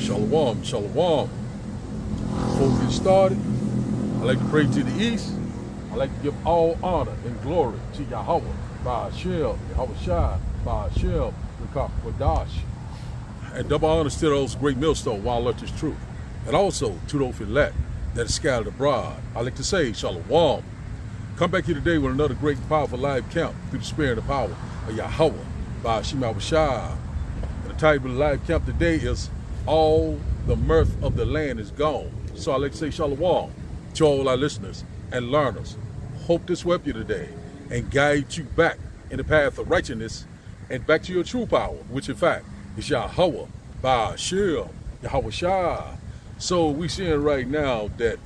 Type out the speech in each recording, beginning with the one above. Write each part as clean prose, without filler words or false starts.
Shalom, shalom. Before we get started, I like to pray to the east. I like to give all honor and glory to Yahweh, Ba'ashem, Yahweh Shai, Ba'ashem, Rekach Wadash. And double honors to those great millstones, while left is truth. And also to those elect that is scattered abroad. I like to say, shalom. Come back here today with another great, powerful live count through the spirit and the power of Yahweh, Ba'ashem, Yahweh Shai. And the title of the live count today is All the Mirth of the Land is Gone. So I like to say shalom to all our listeners and learners. Hope this will help you today and guide you back in the path of righteousness and back to your true power, which in fact is Yahweh, Ba'ashem, Yahweh Shai. So we seeing right now that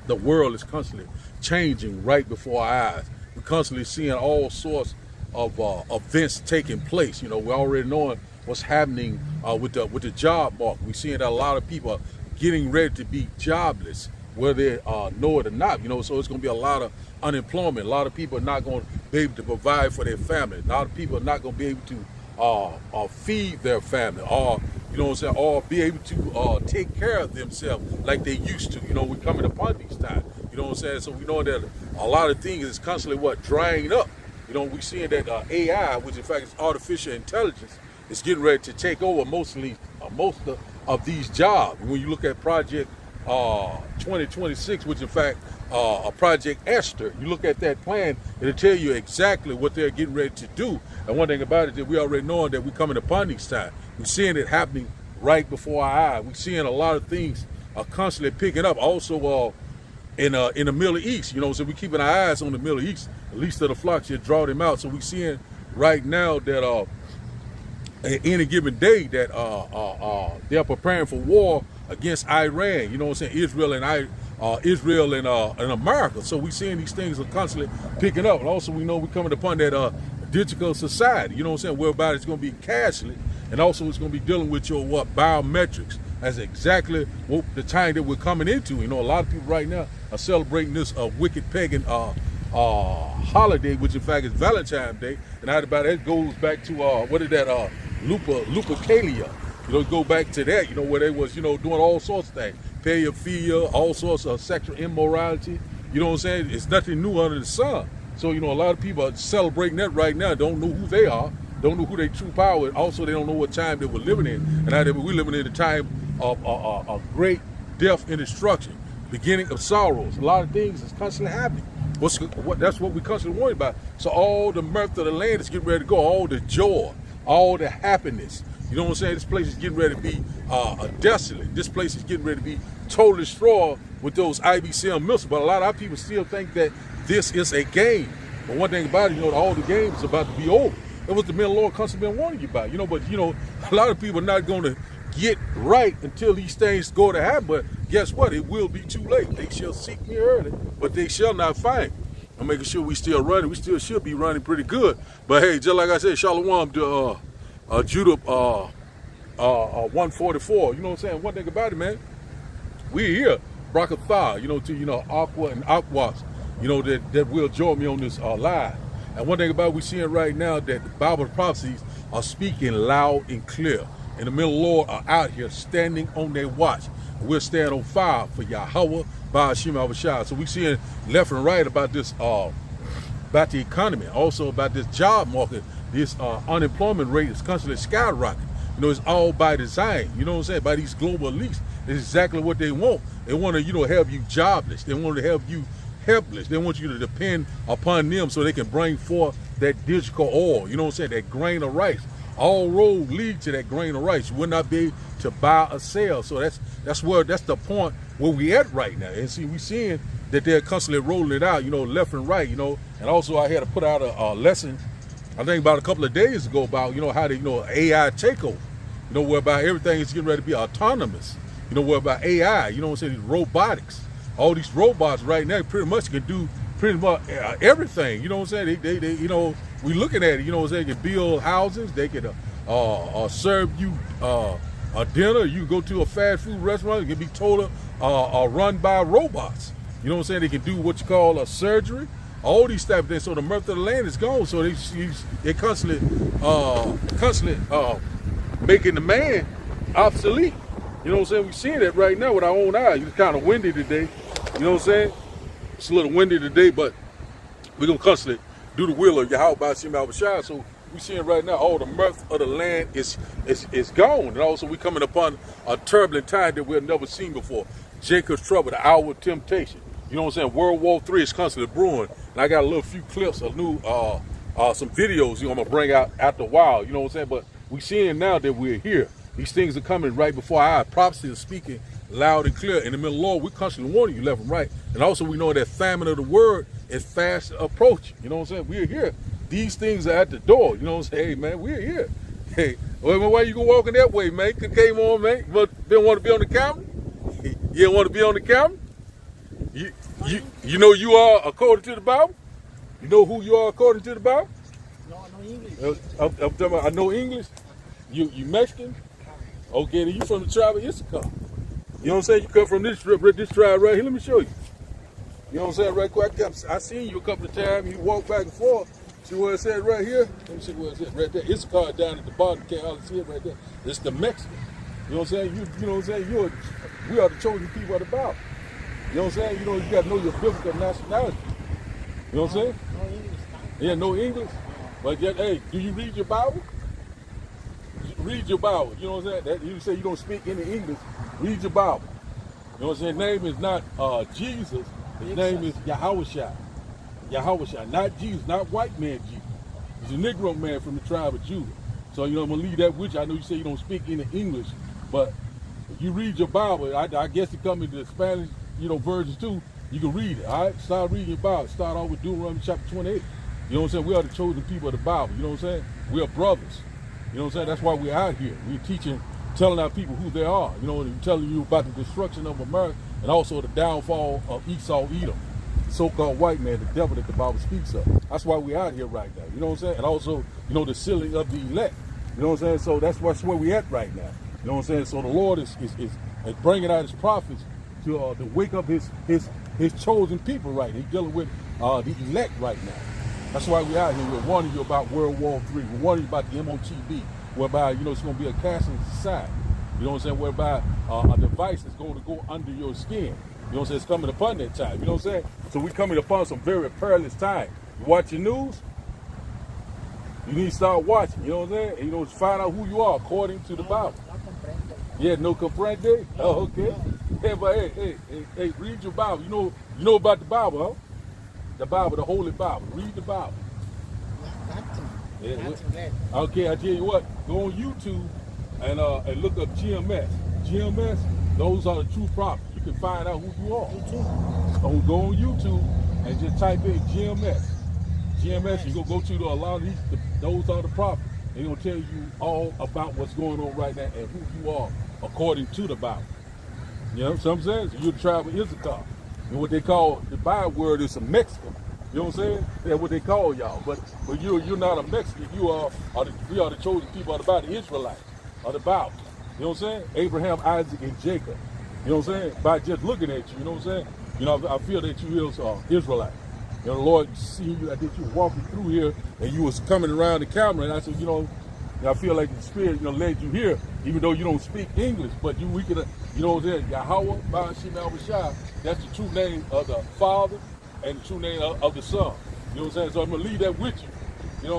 the world is constantly changing right before our eyes. We're constantly seeing all sorts of events taking place. You know, we're already knowing what's happening with the job market. We're seeing that a lot of people are getting ready to be jobless, whether they know it or not. You know, so it's going to be a lot of unemployment. A lot of people are not going to be able to provide for their family. A lot of people are not going to be able to feed their family, or you know what I'm saying, or be able to take care of themselves like they used to. You know, we're coming upon these times. You know what I'm saying? So we know that a lot of things is constantly drying up. You know, we're seeing that AI, which in fact is artificial intelligence, is getting ready to take over most of these jobs. When you look at Project 2026, which in fact a Project Esther, you look at that plan, it'll tell you exactly what they're getting ready to do. And one thing about it is that we already know that we're coming upon these times. We're seeing it happening right before our eyes. We're seeing a lot of things are constantly picking up. Also in the Middle East, you know, so we're keeping our eyes on the Middle East. The least of the flocks should draw them out. So we're seeing right now that any given day that they're preparing for war against Iran. You know what I'm saying? Israel and America. So we're seeing these things are constantly picking up. And also we know we're coming upon that digital society. You know what I'm saying? Whereby it's going to be cashless, and also it's going to be dealing with your biometrics. That's exactly what the time that we're coming into. You know, a lot of people right now are celebrating this wicked pagan holiday, which in fact is Valentine's Day. And how about that goes back to Lupercalia. You know, go back to that, you know, where they was, you know, doing all sorts of things. Pedophilia, all sorts of sexual immorality. You know what I'm saying? It's nothing new under the sun. So, you know, a lot of people are celebrating that right now, don't know who they are, don't know who their true power is. Also, they don't know what time they were living in. And now that we're living in a time of great death and destruction, beginning of sorrows. A lot of things is constantly happening. That's what we're constantly worried about. So all the mirth of the land is getting ready to go, all the joy, all the happiness. You know what I'm saying? This place is getting ready to be desolate. This place is getting ready to be totally destroyed with those IBCM missiles. But a lot of our people still think that this is a game. But one thing about it, you know, all the games is about to be over. It was the men of the Lord constantly been warning you about. You know, but you know, a lot of people are not going to get right until these things go to happen. But guess what? It will be too late. They shall seek me early, but they shall not find. I'm making sure we still running. We still should be running pretty good. But hey, just like I said, shalom to Judah 144. You know what I'm saying? One thing about it, man, we're here, Brakatha, you know, to, you know, Aqua and Aquas, you know, that will join me on this live. And one thing about it, we're seeing right now that the Bible prophecies are speaking loud and clear. And the men of the Lord are out here standing on their watch. And we'll stand on fire for Yahweh, Ba'ashem, Yahweh Shai. So we're seeing left and right about this, about the economy, also about this job market. This unemployment rate is constantly skyrocketing. You know, it's all by design. You know what I'm saying? By these global elites. It's exactly what they want. They want to, you know, have you jobless. They want to have you helpless. They want you to depend upon them so they can bring forth that digital oil. You know what I'm saying? That grain of rice. All roads lead to that grain of rice. You will not be able to buy or sell. So that's the point where we at right now. And see, we seeing that they're constantly rolling it out, you know, left and right, you know. And also I had to put out a lesson, I think about a couple of days ago, about, you know, how to, you know, AI takeover. You know, whereby everything is getting ready to be autonomous. You know, whereby AI, you know what I'm saying, robotics. All these robots right now pretty much can do pretty much everything. You know what I'm saying? They you know, we looking at it, you know what I'm saying, they can build houses, they can serve you a dinner, you go to a fast food restaurant, it can be totally run by robots. You know what I'm saying? They can do what you call a surgery, all these type of things. So the mirth of the land is gone. So they constantly making the man obsolete. You know what I'm saying? We seeing that right now with our own eyes. It's kind of windy today. You know what I'm saying? It's a little windy today, but we're going to constantly do the will of Yahweh by Shem Shai. So we seeing right now all the mirth of the land is gone. And also we coming upon a turbulent time that we've never seen before. Jacob's trouble, the hour of temptation. You know what I'm saying? World War III is constantly brewing. And I got a little few clips of new, some videos, I'm going to bring out after a while. You know what I'm saying? But we seeing now that we're here. These things are coming right before our eyes. Prophecy is speaking loud and clear. In the middle of the Lord, we constantly warning you left and right. And also we know that famine of the word is fast approaching. You know what I'm saying? We're here. These things are at the door. You know what I'm saying? Hey, man, we're here. Hey, why you go walking that way, man? Came on, man. You didn't want to be on the camera? You didn't want to be on the camera? You know you are according to the Bible? You know who you are according to the Bible? No, I know English. I'm talking about, I know English. You Mexican? Okay, then you from the tribe of Issachar. You know what I'm saying? You come from this tribe right here. Let me show you. You know what I'm saying? Right quick. I seen you a couple of times. You walk back and forth. See what it says right here? Let me see what it says right there. Issachar down at the bottom. Can't hardly see it right there. It's the Mexican. You know what I'm saying? You know what I'm saying? We are the chosen people of the Bible. You know what I'm saying? You know, you got to know your biblical nationality. You know what I'm saying? No English. Yeah, no English. But yet, hey, do you read your Bible? Read your Bible. You know what I'm saying? You say you don't speak any English. Read your Bible. You know what I'm saying? His name is not Jesus. His name is Yahushua. Yahushua, not Jesus, not white man Jesus. He's a Negro man from the tribe of Judah. So, you know, I'm going to leave that with you. I know you say you don't speak any English, but if you read your Bible, I guess it comes into the Spanish, versions too, you can read it, all right? Start reading your Bible. Start off with Deuteronomy chapter 28. You know what I'm saying? We are the chosen people of the Bible. You know what I'm saying? We are brothers. You know what I'm saying? That's why we're out here. We're teaching, telling our people who they are. You know, and telling you about the destruction of America and also the downfall of Esau, Edom, the so-called white man, the devil that the Bible speaks of. That's why we're out here right now. You know what I'm saying? And also, the sealing of the elect. You know what I'm saying? So that's where we're at right now. You know what I'm saying? So the Lord is bringing out his prophets to wake up his chosen people right now. He's dealing with the elect right now. That's why we're out here. We're warning you about World War III. We're warning you about the MOTB, whereby, it's going to be a casting society. You know what I'm saying? Whereby a device is going to go under your skin. You know what I'm saying? It's coming upon that time. You know what I'm saying? So we're coming upon some very perilous time. You watch your news, you need to start watching. You know what I'm saying? And, find out who you are according to the Bible. Yeah, no comprende? Oh, okay. Hey, but hey, read your Bible. You know about the Bible, huh? The Bible, the Holy Bible. Read the Bible. Okay, I tell you what. Go on YouTube and look up GMS. GMS, those are the true prophets. You can find out who you are. So go on YouTube and just type in GMS. GMS, you go to a lot of these. Those are the prophets. They're gonna tell you all about what's going on right now and who you are according to the Bible. You know what I'm saying? So you're the tribe of Issachar. And what they call the Bible word is a Mexican. You know what I'm saying? That's what they call y'all. But you're not a Mexican. We are the chosen people of the Bible, the Israelites of the Bible. You know what I'm saying? Abraham, Isaac, and Jacob. You know what I'm saying? By just looking at you, you know what I'm saying? I feel that you is Israelite. The Lord seeing you that you were walking through here and you was coming around the camera, and I said, I feel like the Spirit, led you here, even though you don't speak English, but we could, you know what I'm saying? Yahweh, by Shem Shai, that's the true name of the Father and the true name of the Son. You know what I'm saying? So I'm gonna leave that with you,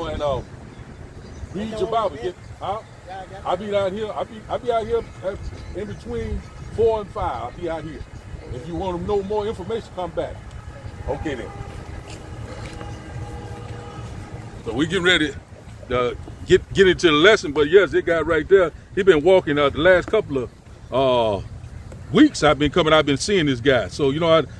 and read your Bible. I'll be out here. I'll be out here in between 4 and 5. I'll be out here. If you want to know more information, come back. Okay then. So we getting ready to get into the lesson, but yes, that guy right there, he been walking the last couple of weeks. I've been seeing this guy. So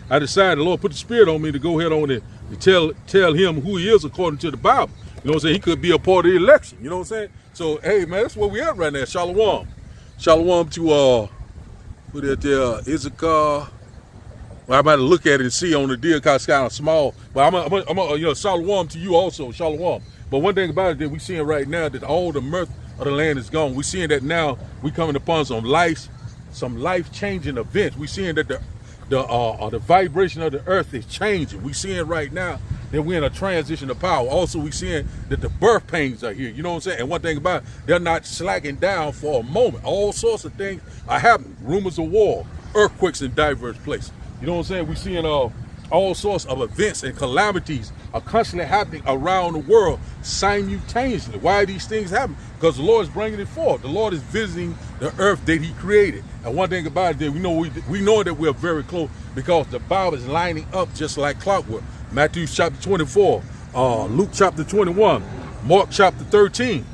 I decided the Lord put the Spirit on me to go ahead on and tell him who he is according to the Bible. You know what I'm saying? He could be a part of the election. You know what I'm saying? So hey man, that's where we at right now. Shalom. Shalom to put it there, Issachar. Well, I'm about to look at it and see on the deal because it's kind of small. But I'm shalom to you also, shalom. But one thing about it that we're seeing right now that all the mirth of the land is gone. We're seeing that now we're coming upon some life-changing events. We're seeing that the vibration of the earth is changing. We're seeing right now that we're in a transition of power. Also, we seeing that the birth pains are here. You know what I'm saying? And one thing about it, they're not slacking down for a moment. All sorts of things are happening. Rumors of war, earthquakes in diverse places. You know what I'm saying? We seeing all sorts of events and calamities are constantly happening around the world simultaneously. Why are these things happening? Because the Lord is bringing it forth. The Lord is visiting the earth that he created. And one thing about it, that we know that we're very close because the Bible is lining up just like clockwork. Matthew chapter 24, Luke chapter 21, Mark chapter 13,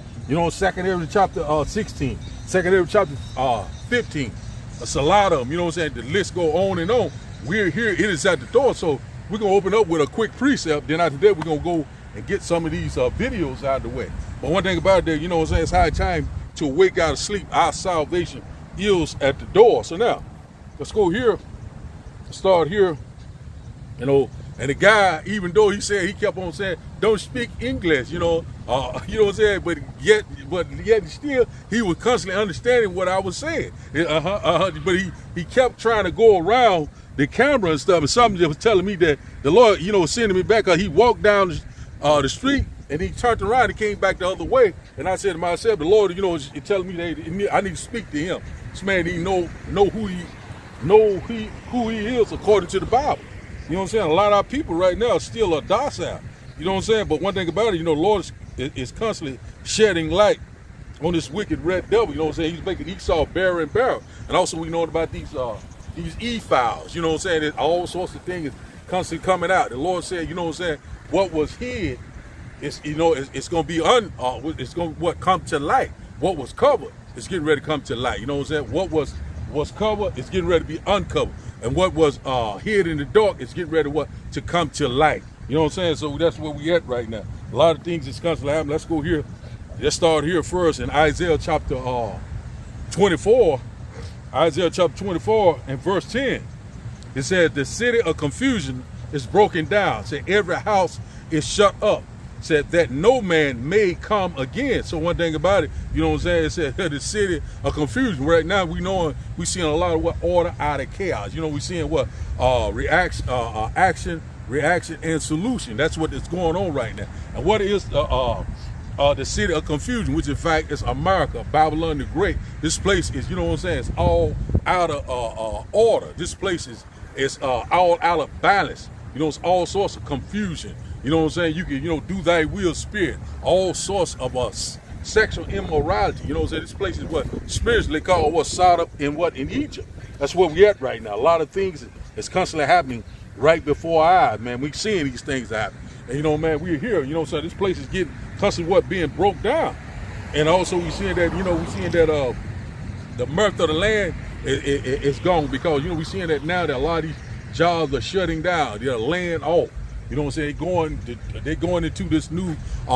Second Ezra chapter 16, Second Ezra chapter 15. It's a lot of them, you know what I'm saying? The list go on and on. We're here, it is at the door, so we're going to open up with a quick precept. Then after that, we're going to go and get some of these videos out of the way. But one thing about it, you know what I'm saying, it's high time to wake out of sleep. Our salvation is at the door. So now, let's go here, start here, and the guy, even though he kept on saying, don't speak English, you know what I'm saying, but yet still, he was constantly understanding what I was saying. But he kept trying to go around the camera and stuff, and something was telling me that the Lord, was sending me back. He walked down the street, and he turned around and came back the other way. And I said to myself, the Lord, is telling me that I need to speak to him. This man, he know who he is according to the Bible. You know what I'm saying? A lot of our people right now still are docile. You know what I'm saying? But one thing about it, the Lord is constantly shedding light on this wicked red devil. You know what I'm saying? He's making Esau barren and barren. And also we know about these e-files. You know what I'm saying? There's all sorts of things constantly coming out. The Lord said, you know what I'm saying? What was hid, it's going to be it's going to come to light. What was covered is getting ready to come to light. You know what I'm saying? What was covered is getting ready to be uncovered. And what was hid in the dark is getting ready to come to light. You know what I'm saying? So that's where we at right now. A lot of things is constantly happening. Let's go here. Let's start here first in Isaiah chapter 24. Isaiah chapter 24 and verse 10. It says, the city of confusion is broken down. It said, every house is shut up. It said that no man may come again. So one thing about it, you know what I'm saying? It said the city of confusion. Right now we seeing a lot of order out of chaos. We seeing action, reaction, and solution. That's what is going on right now. And what is the city of confusion, which in fact is America, Babylon the Great. This place is, you know what I'm saying, it's all out of order. This place is all out of balance. It's all sorts of confusion. You know what I'm saying? You can, do thy will, spirit. All sorts of sexual immorality. You know what I'm saying? This place is what spiritually called Sodom in Egypt. That's where we at right now. A lot of things is constantly happening right before our eyes, man. We seeing these things happen. And man, we're here. You know what I'm saying? This place is getting constantly being broke down. And also we seeing that, the mirth of the land is gone because, we seeing that now that a lot of these jobs are shutting down. They're laying off. You know what I'm saying? They're going into this new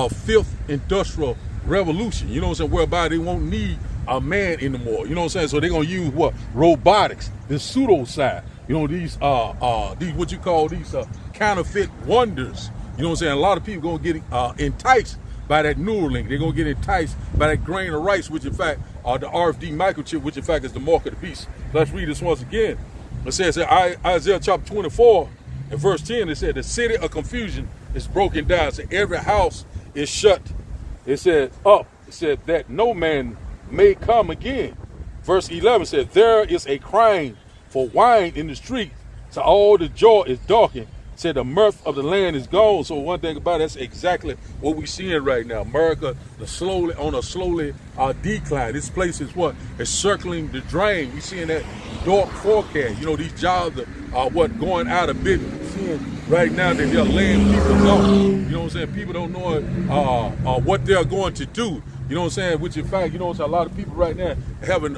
fifth industrial revolution. You know what I'm saying? Whereby they won't need a man anymore. You know what I'm saying? So they're gonna use robotics, this pseudo side. These what you call these counterfeit wonders. You know what I'm saying? A lot of people gonna get enticed by that Neuralink. They're gonna get enticed by that grain of rice, which in fact are the RFD microchip, which in fact is the mark of the beast. Let's read this once again. It says Isaiah chapter 24 and verse 10. It said the city of confusion is broken down. It said every house is shut. It said up. It said that no man may come again. Verse 11 said there is a crying for wine in the street. So all the joy is darkened. Said the mirth of the land is gone. So one thing about it, that's exactly what we're seeing right now. America is slowly decline. This place is circling the drain. We're seeing that dark forecast. These jobs are going out of business. We're seeing right now that they're laying people off. You know what I'm saying? People don't know what they're going to do. You know what I'm saying? Which in fact, a lot of people right now having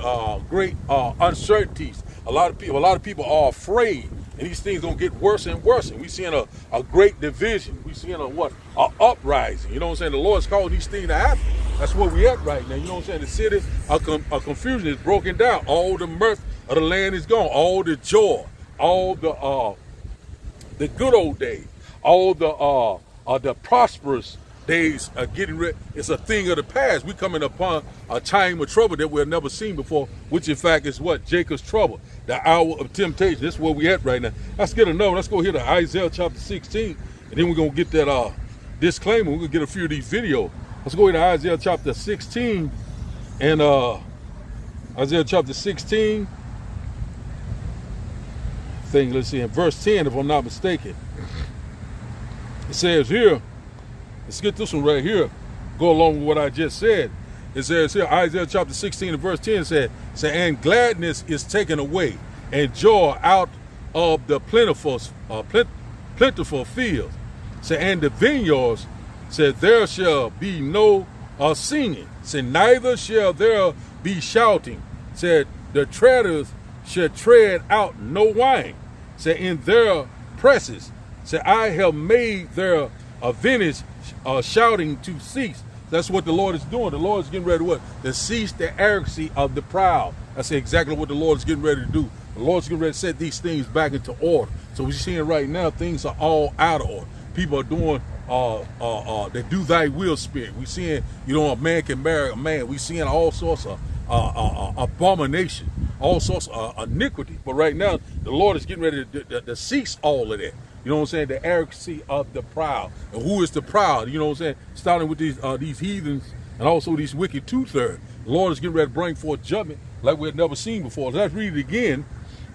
great uncertainties. A lot of people are afraid. And these things gonna get worse and worse. And we seeing a great division. We seeing a uprising. You know what I'm saying? The Lord's calling these things to happen. That's where we at right now. You know what I'm saying? The city of confusion is broken down. All the mirth of the land is gone. All the joy, all the good old days, all the prosperous days are getting rid. It's a thing of the past. We coming upon a time of trouble that we've never seen before, which in fact is Jacob's trouble, the hour of temptation. This is where we at right now. Let's get another. Let's go here to Isaiah chapter 16 And then we're going to get that disclaimer. We're going to get a few of these videos. Let's go into Isaiah chapter 16 and Isaiah chapter 16. Let's see, in verse 10, if I'm not mistaken. It says here, let's get this one right here. Go along with what I just said. It says here, Isaiah chapter 16 and verse 10 said, and gladness is taken away, and joy out of the plentiful fields. And the vineyards said, there shall be no singing. Neither shall there be shouting. Said, the treaders shall tread out no wine. In their presses. I have made their vintage shouting to cease. That's what the Lord is doing. The Lord is getting ready to what? To cease the arrogancy of the proud. That's exactly what the Lord is getting ready to do. The Lord is getting ready to set these things back into order. So we're seeing right now things are all out of order. People are doing they do thy will spirit. We're seeing, a man can marry a man. We're seeing all sorts of abomination, all sorts of iniquity. But right now, the Lord is getting ready to cease all of that. You know what I'm saying? The arrogancy of the proud. And who is the proud? You know what I'm saying? Starting with these heathens and also these wicked two-thirds. The Lord is getting ready to bring forth judgment like we had never seen before. Let's read it again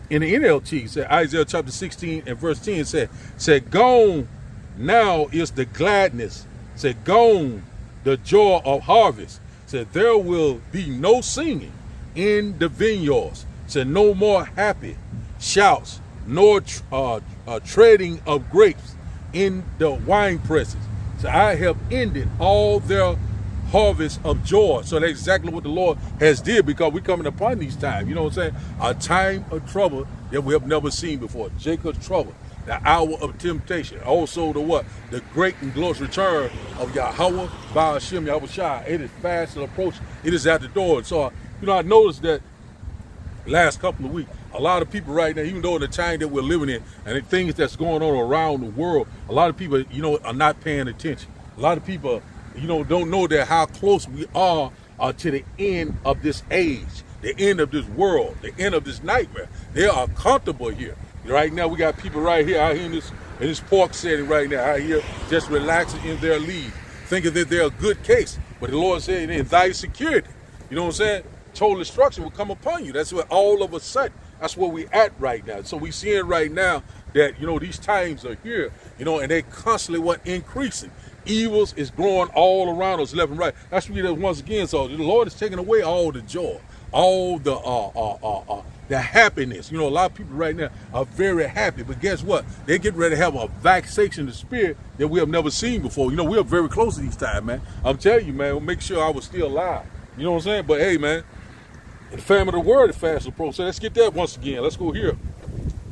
in the NLT. It said, Isaiah chapter 16 and verse 10 said, gone now is the gladness. Said, gone the joy of harvest. Said, there will be no singing in the vineyards. Said, no more happy shouts, nor treading of grapes in the wine presses. So I have ended all their harvest of joy. So that's exactly what the Lord has did, because we're coming upon these times. You know what I'm saying? A time of trouble that we have never seen before. Jacob's trouble. The hour of temptation. Also the what? The great and glorious return of Yahweh, Ba'ashem, Yahweh Shai. It is fast and approaching. It is at the door. And so, I noticed that last couple of weeks, a lot of people right now, even though in the time that we're living in and the things that's going on around the world, a lot of people, are not paying attention. A lot of people, don't know that how close we are to the end of this age, the end of this world, the end of this nightmare. They are comfortable here. Right now, we got people right here out here in this park setting right now, out here just relaxing in their lead, thinking that they're a good case. But the Lord said, in thy security, you know what I'm saying? Total destruction will come upon you. That's what all of a sudden, that's where we at right now. So we seeing right now that, these times are here, and they constantly increasing. Evils is growing all around us, left and right. That's what once again. So the Lord is taking away all the joy, all the happiness. A lot of people right now are very happy, but guess what? They get ready to have a vexation of spirit that we have never seen before. We are very close to these times, man. I'm telling you, man, we'll make sure I was still alive. You know what I'm saying? But hey, man, the famine of the word is fast approaching. So let's get that once again. Let's go here.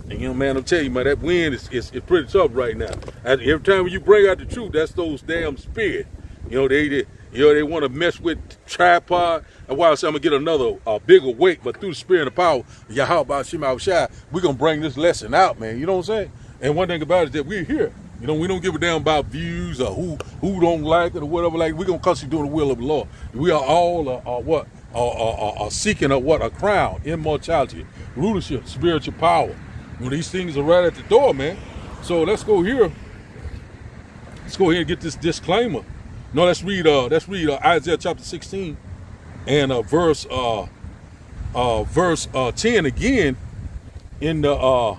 And man, I'm telling you, man, that wind is pretty tough right now. Every time when you bring out the truth, that's those damn spirits. They want to mess with tripod. That's why I say I'm going to get another bigger weight, but through the spirit and the power of Yahweh Ba'ashem Yahweh Shai, we're going to bring this lesson out, man. You know what I'm saying? And one thing about it is that we're here. We don't give a damn about views or who don't like it or whatever. Like, we're going to constantly do the will of the Lord. We are all seeking a crown, immortality, rulership, spiritual power. These things are right at the door, man. So let's go here. Let's go ahead and get this disclaimer. No, let's read Isaiah chapter 16 and verse 10 again in the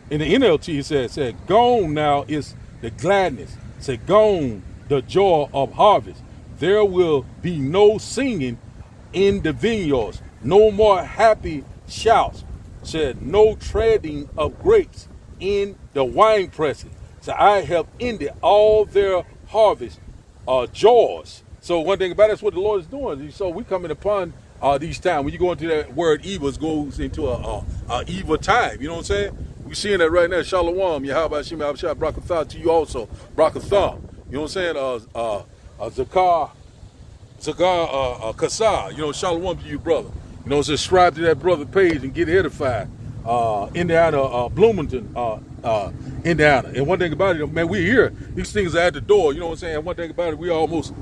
NLT. It said, gone now is the gladness. It said, gone the joy of harvest. There will be no singing in the vineyards, no more happy shouts. Said, no treading of grapes in the wine presses. So I have ended all their harvest joys. So one thing about it, that's what the Lord is doing. So we coming upon these times. When you go into that word evil, it goes into a evil time. You know what I'm saying? We're seeing that right now. Shalom, Yahweh Hashem, Yahweh Shai, Brakatha to you also. Brakatha. You know what I'm saying? Zakar Kasar. Shalom to you, brother. Subscribe to that brother page and get edified. Indiana, Bloomington, Indiana. And one thing about it, man, we're here. These things are at the door. You know what I'm saying? And one thing about it, we're almost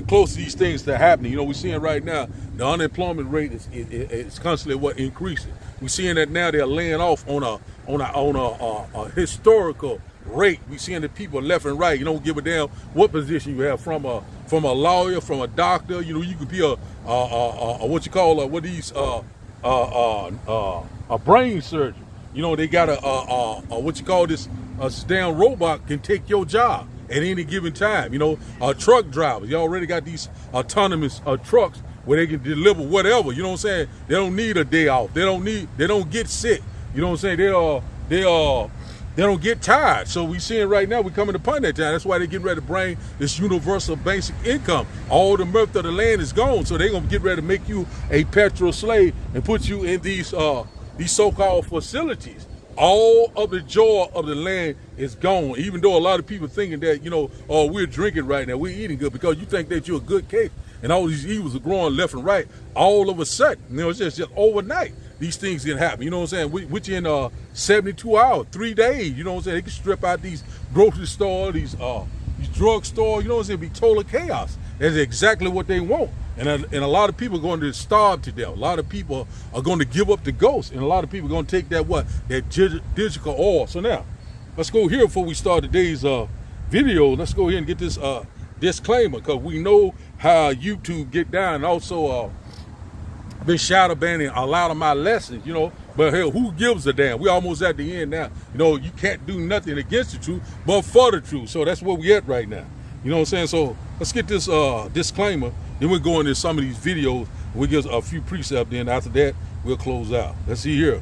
close to these things that are happening. We're seeing right now the unemployment rate is constantly increasing. We're seeing that now they're laying off on a historical rate. We seeing the people left and right. You don't give a damn what position you have, from a lawyer, from a doctor. You know, you could be a what you call a brain surgeon. You know, they got a what you call this, a damn robot can take your job at any given time. You know, truck drivers. You already got these autonomous trucks where they can deliver whatever. You know what I'm saying? They don't need a day off. They don't get sick. You know what I'm saying? They don't get tired. So we seeing right now, we coming upon that time. That's why they getting ready to bring this universal basic income. All the mirth of the land is gone. So they're gonna get ready to make you a petrol slave and put you in these so-called facilities. All of the joy of the land is gone. Even though a lot of people thinking that, you know, oh, we're drinking right now, we're eating good, because you think that you're a good case and all these evils are growing left and right. All of a sudden, you know, it's just overnight, these things can happen. You know what I'm saying? Which in 72 hours, 3 days, you know what I'm saying? They can strip out these grocery stores, these drug stores, you know what I'm saying? Be total chaos. That's exactly what they want. And a lot of people are going to starve to death. A lot of people are going to give up the ghost. And a lot of people are going to take that digital oil. So now, let's go here before we start today's video. Let's go ahead and get this disclaimer, because we know how YouTube get down. And also been shadow banning a lot of my lessons, you know. But hell, who gives a damn? We almost at the end now. You know, you can't do nothing against the truth, but for the truth. So that's where we at right now. You know what I'm saying? So let's get this disclaimer. Then we'll go into some of these videos. We'll give a few precepts. Then after that, we'll close out. Let's see here.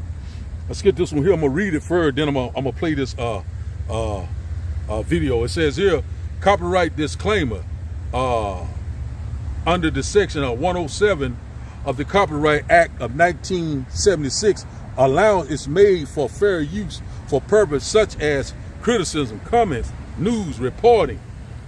Let's get this one here. I'm gonna read it first. Then I'm gonna play this video. It says here, copyright disclaimer. Under the section of 107 of the Copyright Act of 1976, allowance is made for fair use for purpose such as criticism, comments, news, reporting,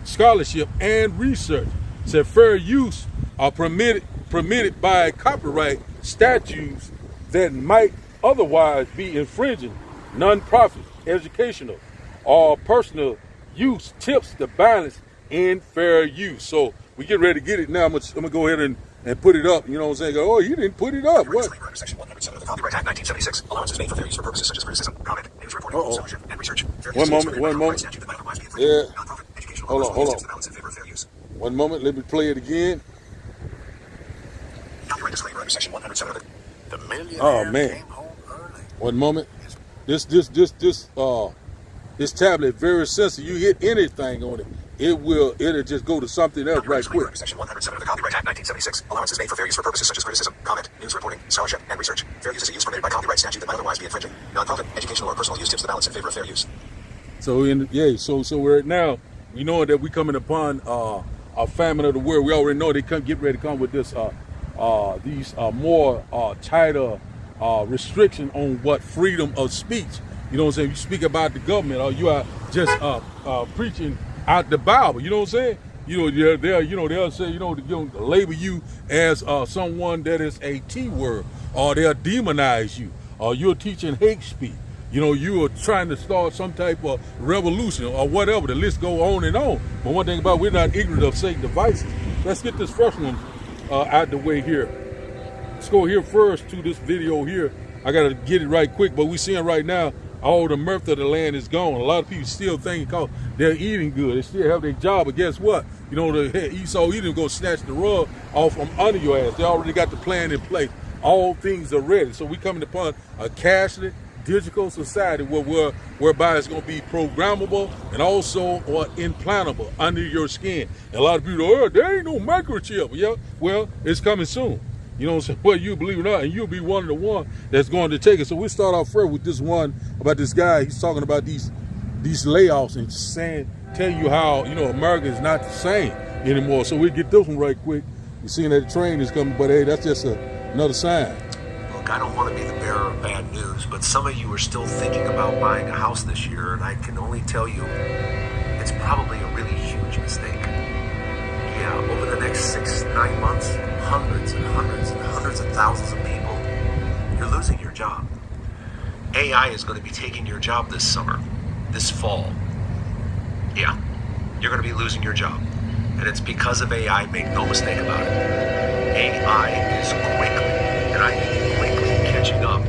scholarship, and research. Said fair use are permitted by copyright statutes that might otherwise be infringing non-profit, educational, or personal use. Tips the balance in fair use. So we get ready to get it now. I'm gonna go ahead and put it up. You know what I'm saying? Go, oh, you didn't put it up. What? Section 107 of the Copyright Act 1976. Allowance is made for fair use for purposes such as criticism, comment, news reporting, scholarship, and research. One moment. Yeah. Hold on. One moment. Let me play it again. Copyright disclaimer under section 107 of the Oh man. One moment. This tablet very sensitive. You hit anything on it, it'll just go to something else right quick. Section 107 of the Copyright Act 1976. Allowance is made for fair use for purposes such as criticism, comment, news reporting, scholarship, and research. Fair use is a use permitted by copyright statute that might otherwise be infringing. Non-profit, educational, or personal use tips the balance in favor of fair use. So so we're now, we know that we coming upon a famine of the world. We already know they get ready to come with this these more tighter restriction on what freedom of speech. You know what I'm saying? You speak about the government, or you are just preaching out the Bible. You know what I'm saying? You know, they'll say, you know, label you as someone that is a T word, or they'll demonize you, or you're teaching hate speech. You know, you are trying to start some type of revolution or whatever. The list go on and on. But one thing about it, we're not ignorant of Satan's devices. Let's get this first one out the way here. Let's go here first to this video here. I got to get it right quick, but we're seeing right now all the mirth of the land is gone. A lot of people still thinking because they're eating good. They still have their job, but guess what? You know, the Esau Edom going to snatch the rug off from under your ass. They already got the plan in place. All things are ready. So we coming upon a cashless, digital society whereby it's going to be programmable and also implantable under your skin. And a lot of people, oh, there ain't no microchip. Yeah, well, it's coming soon. You know what I'm saying? Well, you believe it or not, and you'll be one of the ones that's going to take it. So we start off first with this one about this guy. He's talking about these layoffs and tell you how, you know, America is not the same anymore. So we get this one right quick. You're seeing that the train is coming, but hey, that's just another sign. Look, I don't want to be the bearer of bad news, but some of you are still thinking about buying a house this year, and I can only tell you it's probably a really huge mistake. Yeah, over the next 6-9 months, hundreds and hundreds and hundreds of thousands of people, you're losing your job. AI is going to be taking your job this summer, this fall. Yeah, you're going to be losing your job. And it's because of AI, make no mistake about it. AI is quickly, and I mean quickly, catching up.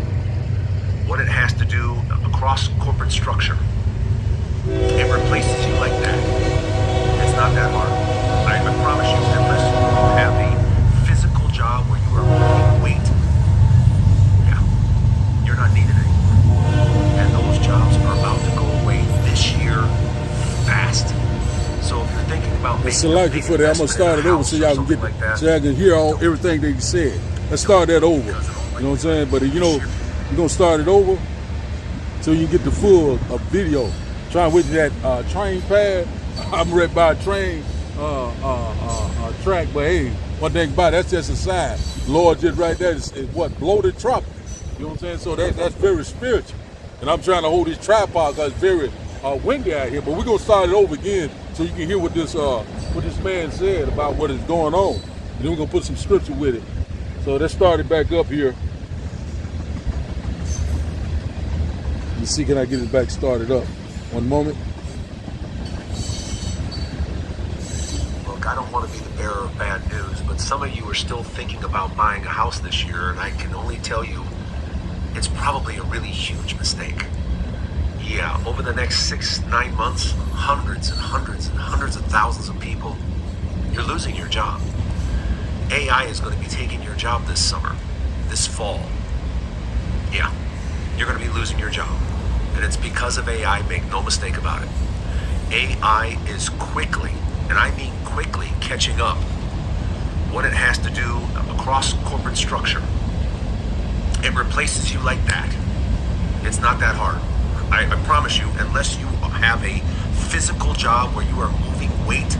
What it has to do across corporate structure. Salakia for that. I'm gonna start it over so y'all can so y'all can hear everything that he said. Let's start that over. You know what I'm saying? But we're gonna start it over so you can get the full video. Trying with that train pad. I'm right by a train track, but hey, one thing about it, that's just a sign. Lord just right there is what? Blow the trumpet. You know what I'm saying? So that's very spiritual. And I'm trying to hold this tripod because it's very windy out here. But we're gonna start it over again so you can hear what this man said about what is going on. And then we're gonna put some scripture with it. So let's start it back up here. Let me see, can I get it back started up? One moment. Look, I don't want to be the bearer of bad news, but some of you are still thinking about buying a house this year, and I can only tell you it's probably a really huge mistake. Yeah, over the next 6-9 months, hundreds and hundreds and hundreds of thousands of people, you're losing your job. AI is going to be taking your job this summer, this fall. Yeah, you're going to be losing your job. And it's because of AI, make no mistake about it. AI is quickly, and I mean quickly, catching up what it has to do across corporate structure. It replaces you like that. It's not that hard. I promise you, unless you have a physical job where you are moving weight,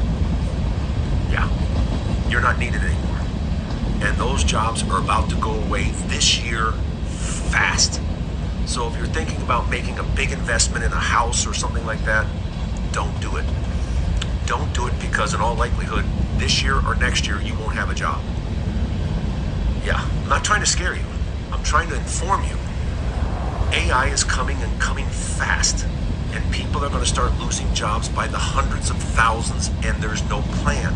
yeah, you're not needed anymore. And those jobs are about to go away this year fast. So if you're thinking about making a big investment in a house or something like that, don't do it. Don't do it because in all likelihood, this year or next year, you won't have a job. Yeah, I'm not trying to scare you. I'm trying to inform you. AI is coming and coming fast, and people are going to start losing jobs by the hundreds of thousands, and there's no plan.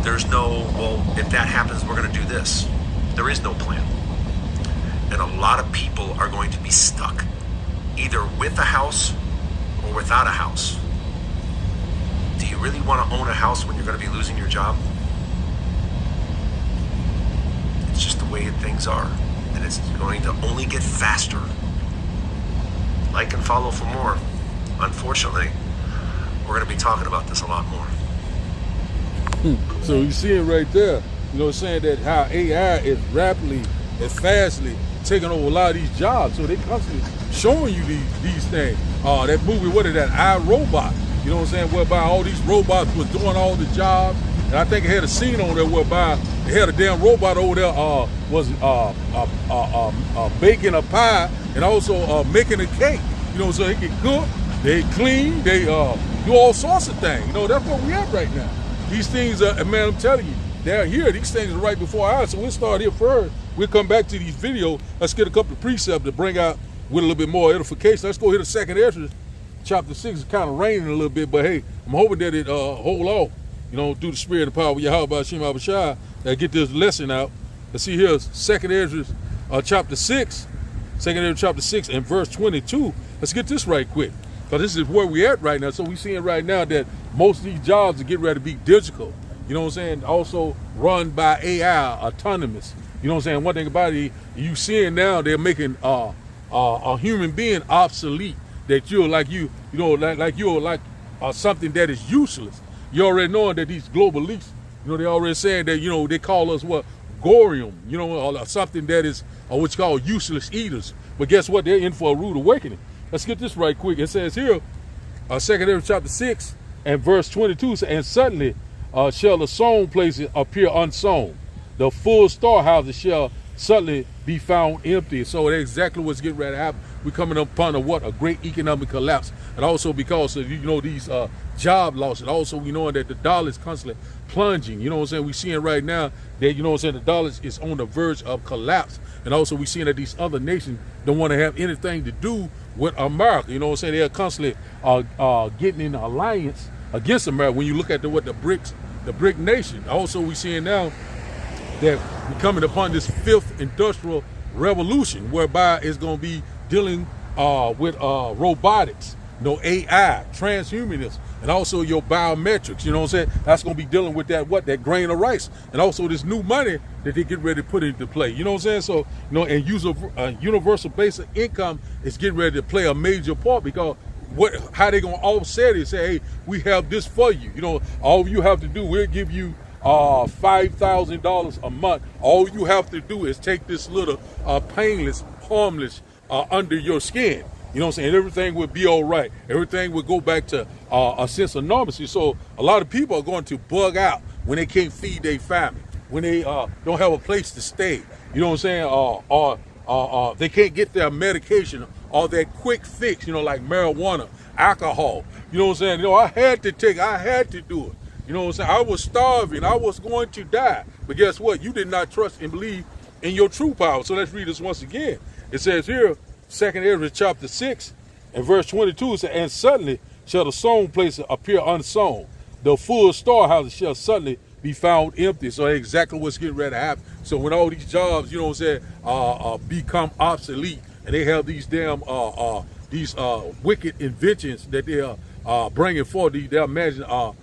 There's no, well, if that happens, we're going to do this. There is no plan. And a lot of people are going to be stuck, either with a house or without a house. Do you really want to own a house when you're going to be losing your job? It's just the way things are. And it's going to only get faster. Like and follow for more. Unfortunately, we're going to be talking about this a lot more. So you see it right there. You know, saying that how AI is rapidly and fastly taking over a lot of these jobs. So they constantly showing you these things. That movie, what is that? I, Robot. You know what I'm saying? Whereby all these robots was doing all the jobs. And I think it had a scene on there whereby they had a damn robot over there was baking a pie and also making a cake. You know, so they can cook, they clean, they do all sorts of things. You know, that's what we have right now. These things are, and man, I'm telling you, they're here. These things are right before our eyes. So we'll start here first. We'll come back to these videos. Let's get a couple of precepts to bring out with a little bit more edification. Let's go hit the second Ezra, chapter 6. It's kind of raining a little bit, but hey, I'm hoping that it hold off. You know, through the spirit and power of Yahweh Shem Abishai, that get this lesson out. Let's see here, second Ezra, chapter 6. Second Ezra, chapter 6, and verse 22. Let's get this right quick, because this is where we're at right now. So we're seeing right now that most of these jobs are getting ready to be digital. You know what I'm saying? Also run by AI, autonomous. You know what I'm saying? One thing about it, you seeing now they're making a human being obsolete. That you're like something that is useless. You already knowing that these global elites, you know, they already saying that, you know, they call us what? Gorium, you know, or something that is what you call useless eaters. But guess what? They're in for a rude awakening. Let's get this right quick. It says here, 2nd Ezra chapter 6 and verse 22, and suddenly shall the sown places appear unsown. The full storehouses shall suddenly be found empty. So that's exactly what's getting ready to happen. We're coming upon a great economic collapse. And also because of, you know, these job losses. Also, we know that the dollar is constantly plunging. You know what I'm saying? We're seeing right now that, you know what I'm saying, the dollar is on the verge of collapse. And also we're seeing that these other nations don't want to have anything to do with America. You know what I'm saying? They're constantly getting in alliance against America. When you look at the BRIC nation. Also we're seeing now that we're coming upon this 5th industrial revolution, whereby it's going to be dealing with robotics, you know, AI, transhumanism, and also your biometrics. You know what I'm saying? That's going to be dealing with that grain of rice, and also this new money that they get ready to put into play. You know what I'm saying? So, you know, and universal basic income is getting ready to play a major part, because how they gonna offset it? Say, hey, we have this for you. You know, all you have to do, we'll give you $5,000 a month. All you have to do is take this little painless, harmless under your skin. You know what I'm saying? Everything will be all right. Everything will go back to a sense of normalcy. So a lot of people are going to bug out when they can't feed their family, when they don't have a place to stay. You know what I'm saying? Or they can't get their medication or that quick fix, you know, like marijuana, alcohol. You know what I'm saying? You know, I had to do it. You know what I'm saying? I was starving. I was going to die. But guess what? You did not trust and believe in your true power. So let's read this once again. It says here, 2nd Ezra chapter 6 and verse 22, it says, and suddenly shall the sown place appear unsown. The full storehouses shall suddenly be found empty. So that's exactly what's getting ready to happen. So when all these jobs, you know what I'm saying, become obsolete, and they have these damn wicked inventions that they are bringing forth, they're imagining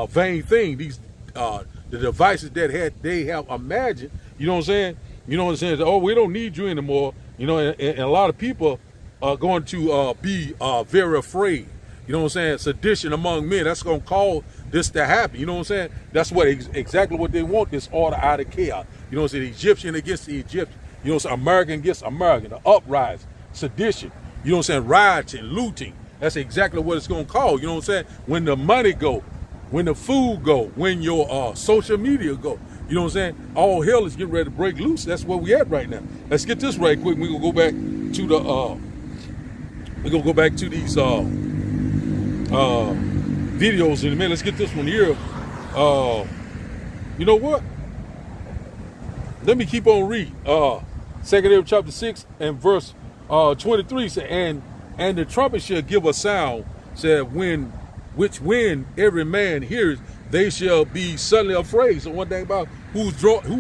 vain thing, these the devices that they have imagined, you know what I'm saying? You know what I'm saying? Oh, we don't need you anymore. You know, and a lot of people are going to be very afraid. You know what I'm saying? Sedition among men. That's going to cause this to happen. You know what I'm saying? That's what exactly what they want, this order out of chaos. You know what I'm saying? The Egyptian against the Egyptian. You know what I'm saying? American against American. The uprising, sedition. You know what I'm saying? Rioting, looting. That's exactly what it's going to cause. You know what I'm saying? When the money go, when the food go, when your social media go. You know what I'm saying? All hell is getting ready to break loose. That's where we at right now. Let's get this right quick. We're gonna go back to the these videos in a minute. Let's get this one here. You know what? Let me keep on reading. 2nd Ezra chapter 6 and verse 23 said, and the trumpet shall give a sound, said when every man hears, they shall be suddenly afraid. So one thing about who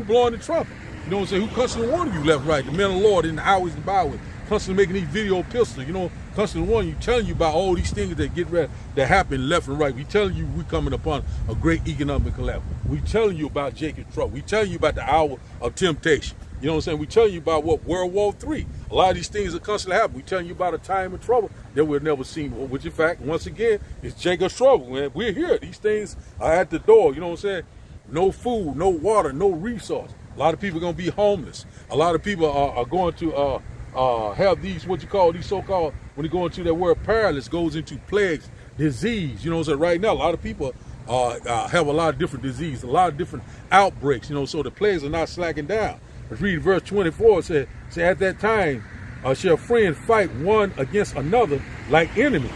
blowing the trumpet. You know what I'm saying? Who constantly warning you left, right? The men of the Lord in the highways and byways, constantly making these video pistols, you know, constantly warning you, telling you about all these things that get ready that happen left and right. We telling you we coming upon a great economic collapse. We telling you about Jacob's trouble. We telling you about the hour of temptation. You know what I'm saying? We telling you about what World War III. A lot of these things are constantly happening. We telling you about a time of trouble that we've never seen before, which in fact, once again, is Jacob's trouble. Man, we're here. These things are at the door. You know what I'm saying? No food, no water, no resource. A lot of people are going to be homeless. A lot of people are going to have these, what you call these so-called, when you go into that word perilous, goes into plagues, disease. You know what I'm saying? Right now, a lot of people have a lot of different disease, a lot of different outbreaks, you know, so the plagues are not slacking down. Let's read verse 24. It says, at that time shall friends fight one against another like enemies.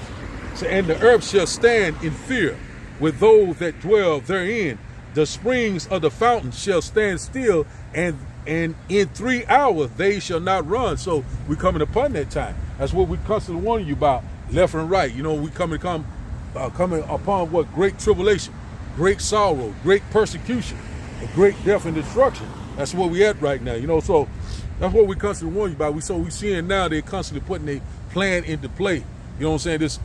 And the earth shall stand in fear with those that dwell therein. The springs of the fountains shall stand still, and in 3 hours they shall not run. So we're coming upon that time. That's what we're constantly warning you about, left and right. You know, we coming upon what? Great tribulation, great sorrow, great persecution, and great death and destruction. That's where we at right now. You know, so that's what we constantly warn you about. We seeing now they're constantly putting a plan into play. You know what I'm saying? This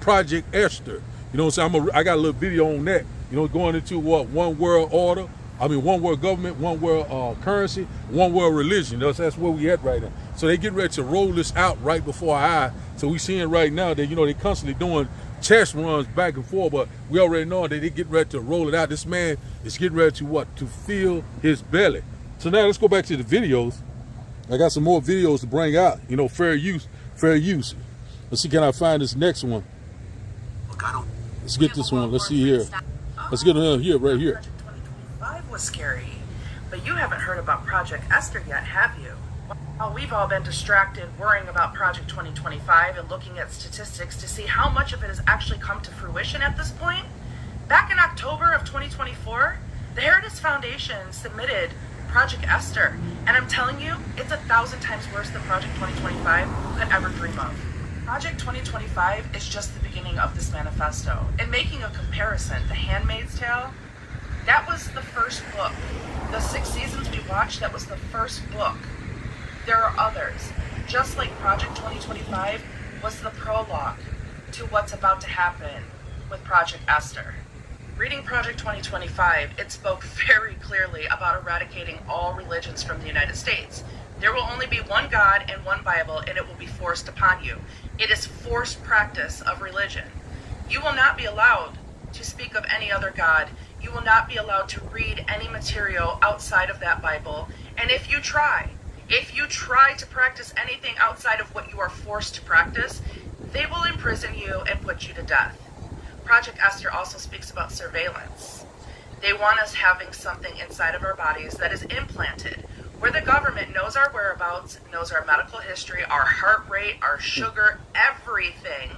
Project Esther. You know what I'm saying? I got a little video on that. You know, going into what? One world order. I mean, one world government, one world currency, one world religion. That's where we at right now. So they get ready to roll this out right before our eyes. So we seeing right now that, you know, they constantly doing chest runs back and forth, but we already know that they get ready to roll it out. This man is getting ready to what? To fill his belly. So now let's go back to the videos. I got some more videos to bring out. You know, fair use. Let's see, can I find this next one? Let's get this one. Let's see here. Let's get it here, right here. Project 2025 was scary, but you haven't heard about Project Esther yet, have you? Well, we've all been distracted worrying about Project 2025 and looking at statistics to see how much of it has actually come to fruition at this point. Back in October of 2024, the Heritage Foundation submitted Project Esther, and I'm telling you, it's 1,000 times worse than Project 2025 could ever dream of. Project 2025 is just the beginning of this manifesto. And making a comparison, The Handmaid's Tale, that was the first book. The 6 seasons we watched, that was the first book. There are others. Just like Project 2025 was the prologue to what's about to happen with Project Esther. Reading Project 2025, it spoke very clearly about eradicating all religions from the United States. There will only be one God and one Bible, and it will be forced upon you. It is forced practice of religion. You will not be allowed to speak of any other God. You will not be allowed to read any material outside of that Bible. And if you try to practice anything outside of what you are forced to practice, they will imprison you and put you to death. Project Esther also speaks about surveillance. They want us having something inside of our bodies that is implanted, where the government knows our whereabouts, knows our medical history, our heart rate, our sugar, everything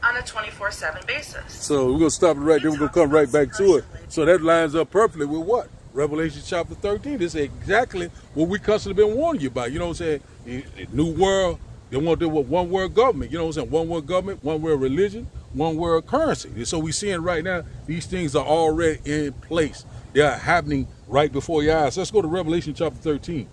on a 24/7 basis. So we're going to stop it right there. We're going to come right back to it. So that lines up perfectly with what? Revelation chapter 13. This is exactly what we constantly been warning you about. You know what I'm saying? New world. They want to do what? One world government. You know what I'm saying? One world government, one world religion, one world currency. And so we're seeing right now, these things are already in place. They are happening right before your eyes. Let's go to Revelation chapter 13.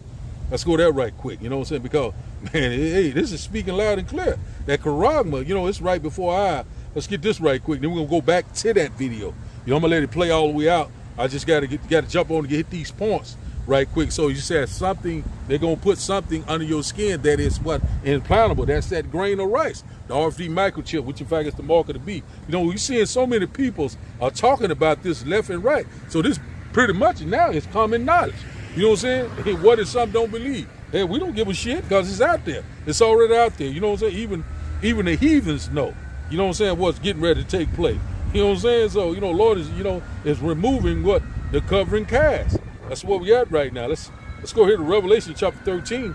Let's go there right quick. You know what I'm saying? Because, man, hey, this is speaking loud and clear. That charagma, you know, it's right before our eyes. Let's get this right quick. Then we're going to go back to that video. You know, I'm going to let it play all the way out. I just got to jump on to hit these points right quick. So you said something, they're going to put something under your skin that is what? Implantable. That's that grain of rice. The RFD microchip, which in fact is the mark of the beast. You know, we're seeing so many people are talking about this left and right. So this pretty much now is common knowledge. You know what I'm saying? Hey, what if some don't believe? Hey, we don't give a shit because it's out there. It's already out there. You know what I'm saying? Even the heathens know. You know what I'm saying? What's getting ready to take place. You know what I'm saying? So, you know, Lord is, you know, is removing what? The covering cast. That's where we at right now. Let's go here to Revelation chapter 13.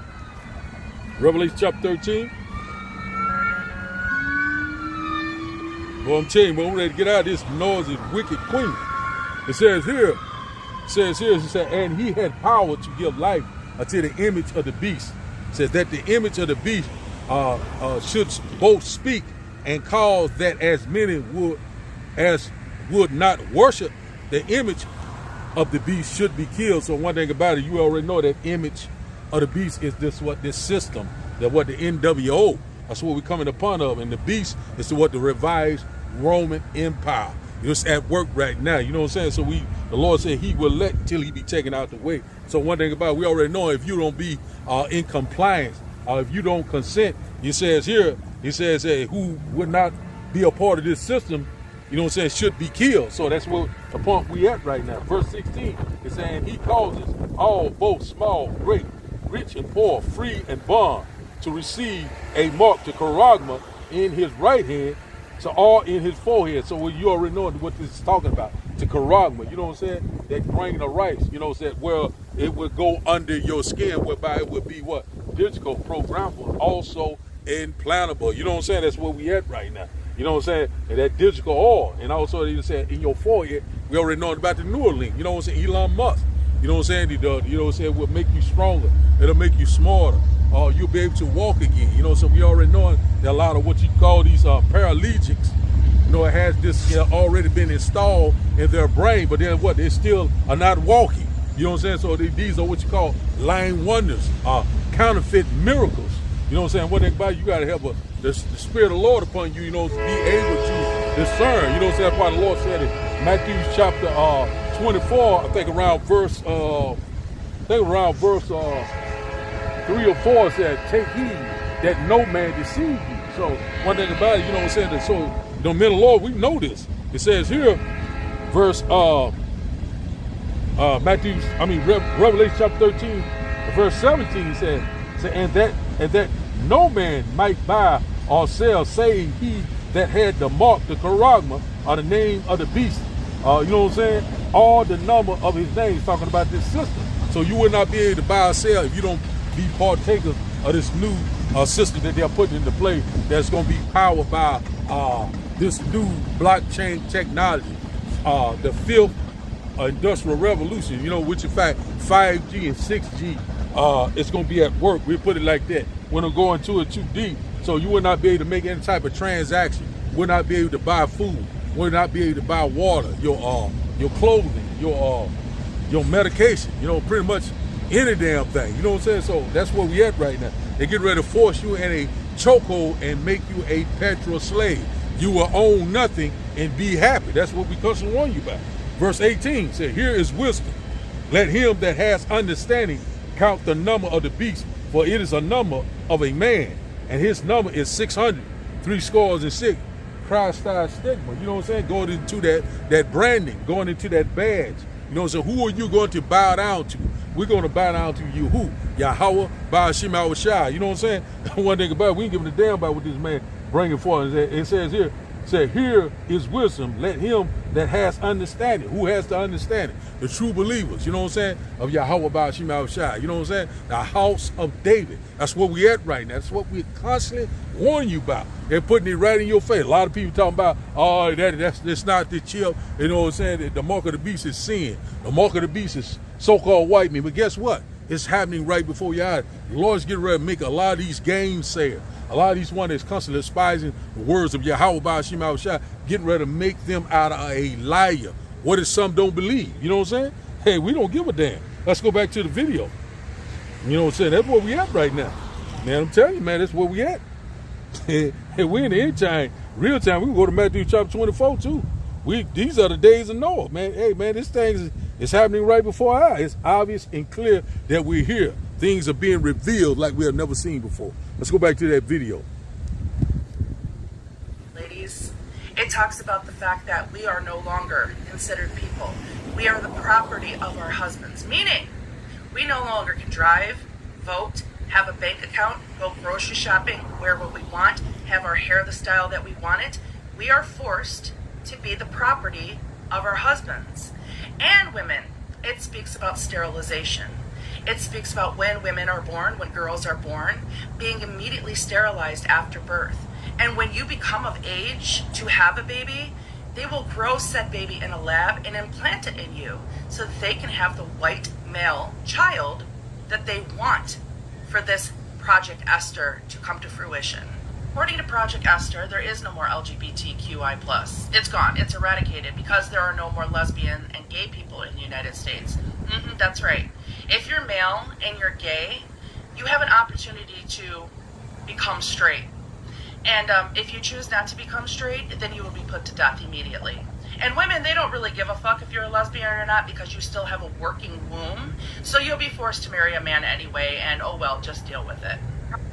Revelation chapter 13. Well, I'm telling you, we're ready to get out of this noisy, wicked queen. It says here, and he had power to give life unto the image of the beast. It says that the image of the beast should both speak and cause that as many would not worship the image of the beast should be killed. So one thing about it, you already know that image of the beast is this system, that what the NWO, that's what we're coming upon of, and the beast is what the revised Roman Empire. It's at work right now. You know what I'm saying? So the Lord said he will let till he be taken out the way. So one thing about it, we already know if you don't be in compliance, if you don't consent, he says here, who would not be a part of this system, you know what I'm saying, should be killed. So that's what the point we at right now. Verse 16 is saying he causes all, both small, great, rich and poor, free and bond, to receive a mark to charagma in his right hand, so all in his forehead. So you already know what this is talking about. To charagma, you know what I'm saying? That grain of rice, you know what I'm saying? Well, it would go under your skin, whereby it would be what? Digital, programmable, also implantable. You know what I'm saying? That's where we at right now. You know what I'm saying? And that digital oil. And also, you said in your forehead, we already know about the Neuralink. You know what I'm saying? Elon Musk. You know what I'm saying? You know what I'm saying? It will make you stronger. It'll make you smarter. You'll be able to walk again. You know, so we already know that a lot of what you call these paraplegics, you know, it has this already been installed in their brain, but then what? They still are not walking. You know what I'm saying? So these are what you call lying wonders, counterfeit miracles. You know what I'm saying? What about you got to have the Spirit of the Lord upon you, you know, to be able to discern. You know what I'm saying? That's why the Lord said in Matthew chapter 24, I think around verse 3 or 4 said, take heed that no man deceive you. So one thing about it, you know what I'm saying? That so the men of the Lord, we know this. It says here, verse Revelation chapter 13, verse 17 says, and that no man might buy or sell, save he that had the mark, the charagma, or the name of the beast. You know what I'm saying? All the number of his name, talking about this system. So you would not be able to buy or sell if you don't be partakers of this new system that they're putting into play, that's going to be powered by this new blockchain technology, the fifth industrial revolution, you know, which in fact 5G and 6G, it's going to be at work. We'll put it like that. We're not going into it too deep. So you will not be able to make any type of transaction. Will not be able to buy food. Will not be able to buy water, your clothing, your medication, you know, pretty much any damn thing. You know what I'm saying? So that's where we at right now. They get ready to force you in a chokehold and make you a petrol slave. You will own nothing and be happy. That's what we constantly warn you about. Verse 18 says, here is wisdom. Let him that has understanding count the number of the beast, for it is a number of a man, and his number is 600. 66, Christ-style stigma. You know what I'm saying? Going into that branding, going into that badge. You know what I'm saying? Who are you going to bow down to? We're going to bow down to you. Who? Yahweh, Ba'ashim Awashai. You know what I'm saying? One thing about it, we ain't giving a damn about what this man bringing forth. It says here, here is wisdom. Let him that has understanding. Who has the understanding? The true believers, you know what I'm saying? Of Yahweh Ba'ashim Awashai. You know what I'm saying? The house of David. That's where we at right now. That's what we constantly warn you about. They're putting it right in your face. A lot of people talking about, oh, that's not the chip. You know what I'm saying? The mark of the beast is sin. The mark of the beast is so-called white men. But guess what? It's happening right before your eyes. The Lord's getting ready to make a lot of these gainsayers. A lot of these ones that's constantly despising the words of Yahweh Ba'ashim Awashai, getting ready to make them out of a liar. What if some don't believe? You know what I'm saying? Hey, we don't give a damn. Let's go back to the video. You know what I'm saying? That's where we at right now. Man, I'm telling you, man, that's where we at. Hey, we in the end time, real time. We can go to Matthew chapter 24 too. These are the days of Noah, man. Hey, man, this thing is happening right before our eyes. It's obvious and clear that we're here. Things are being revealed like we have never seen before. Let's go back to that video. Ladies, it talks about the fact that we are no longer considered people. We are the property of our husbands, meaning we no longer can drive, vote, have a bank account, go grocery shopping, wear what we want, have our hair the style that we want it. We are forced to be the property of our husbands. And women, it speaks about sterilization. It speaks about when women are born, when girls are born, being immediately sterilized after birth. And when you become of age to have a baby, they will grow said baby in a lab and implant it in you so that they can have the white male child that they want for this Project Esther to come to fruition. According to Project Esther, there is no more LGBTQI+. It's gone. It's eradicated because there are no more lesbian and gay people in the United States. That's right. If you're male and you're gay, you have an opportunity to become straight. And if you choose not to become straight, then you will be put to death immediately. And women, they don't really give a fuck if you're a lesbian or not because you still have a working womb. So you'll be forced to marry a man anyway, and oh well, just deal with it.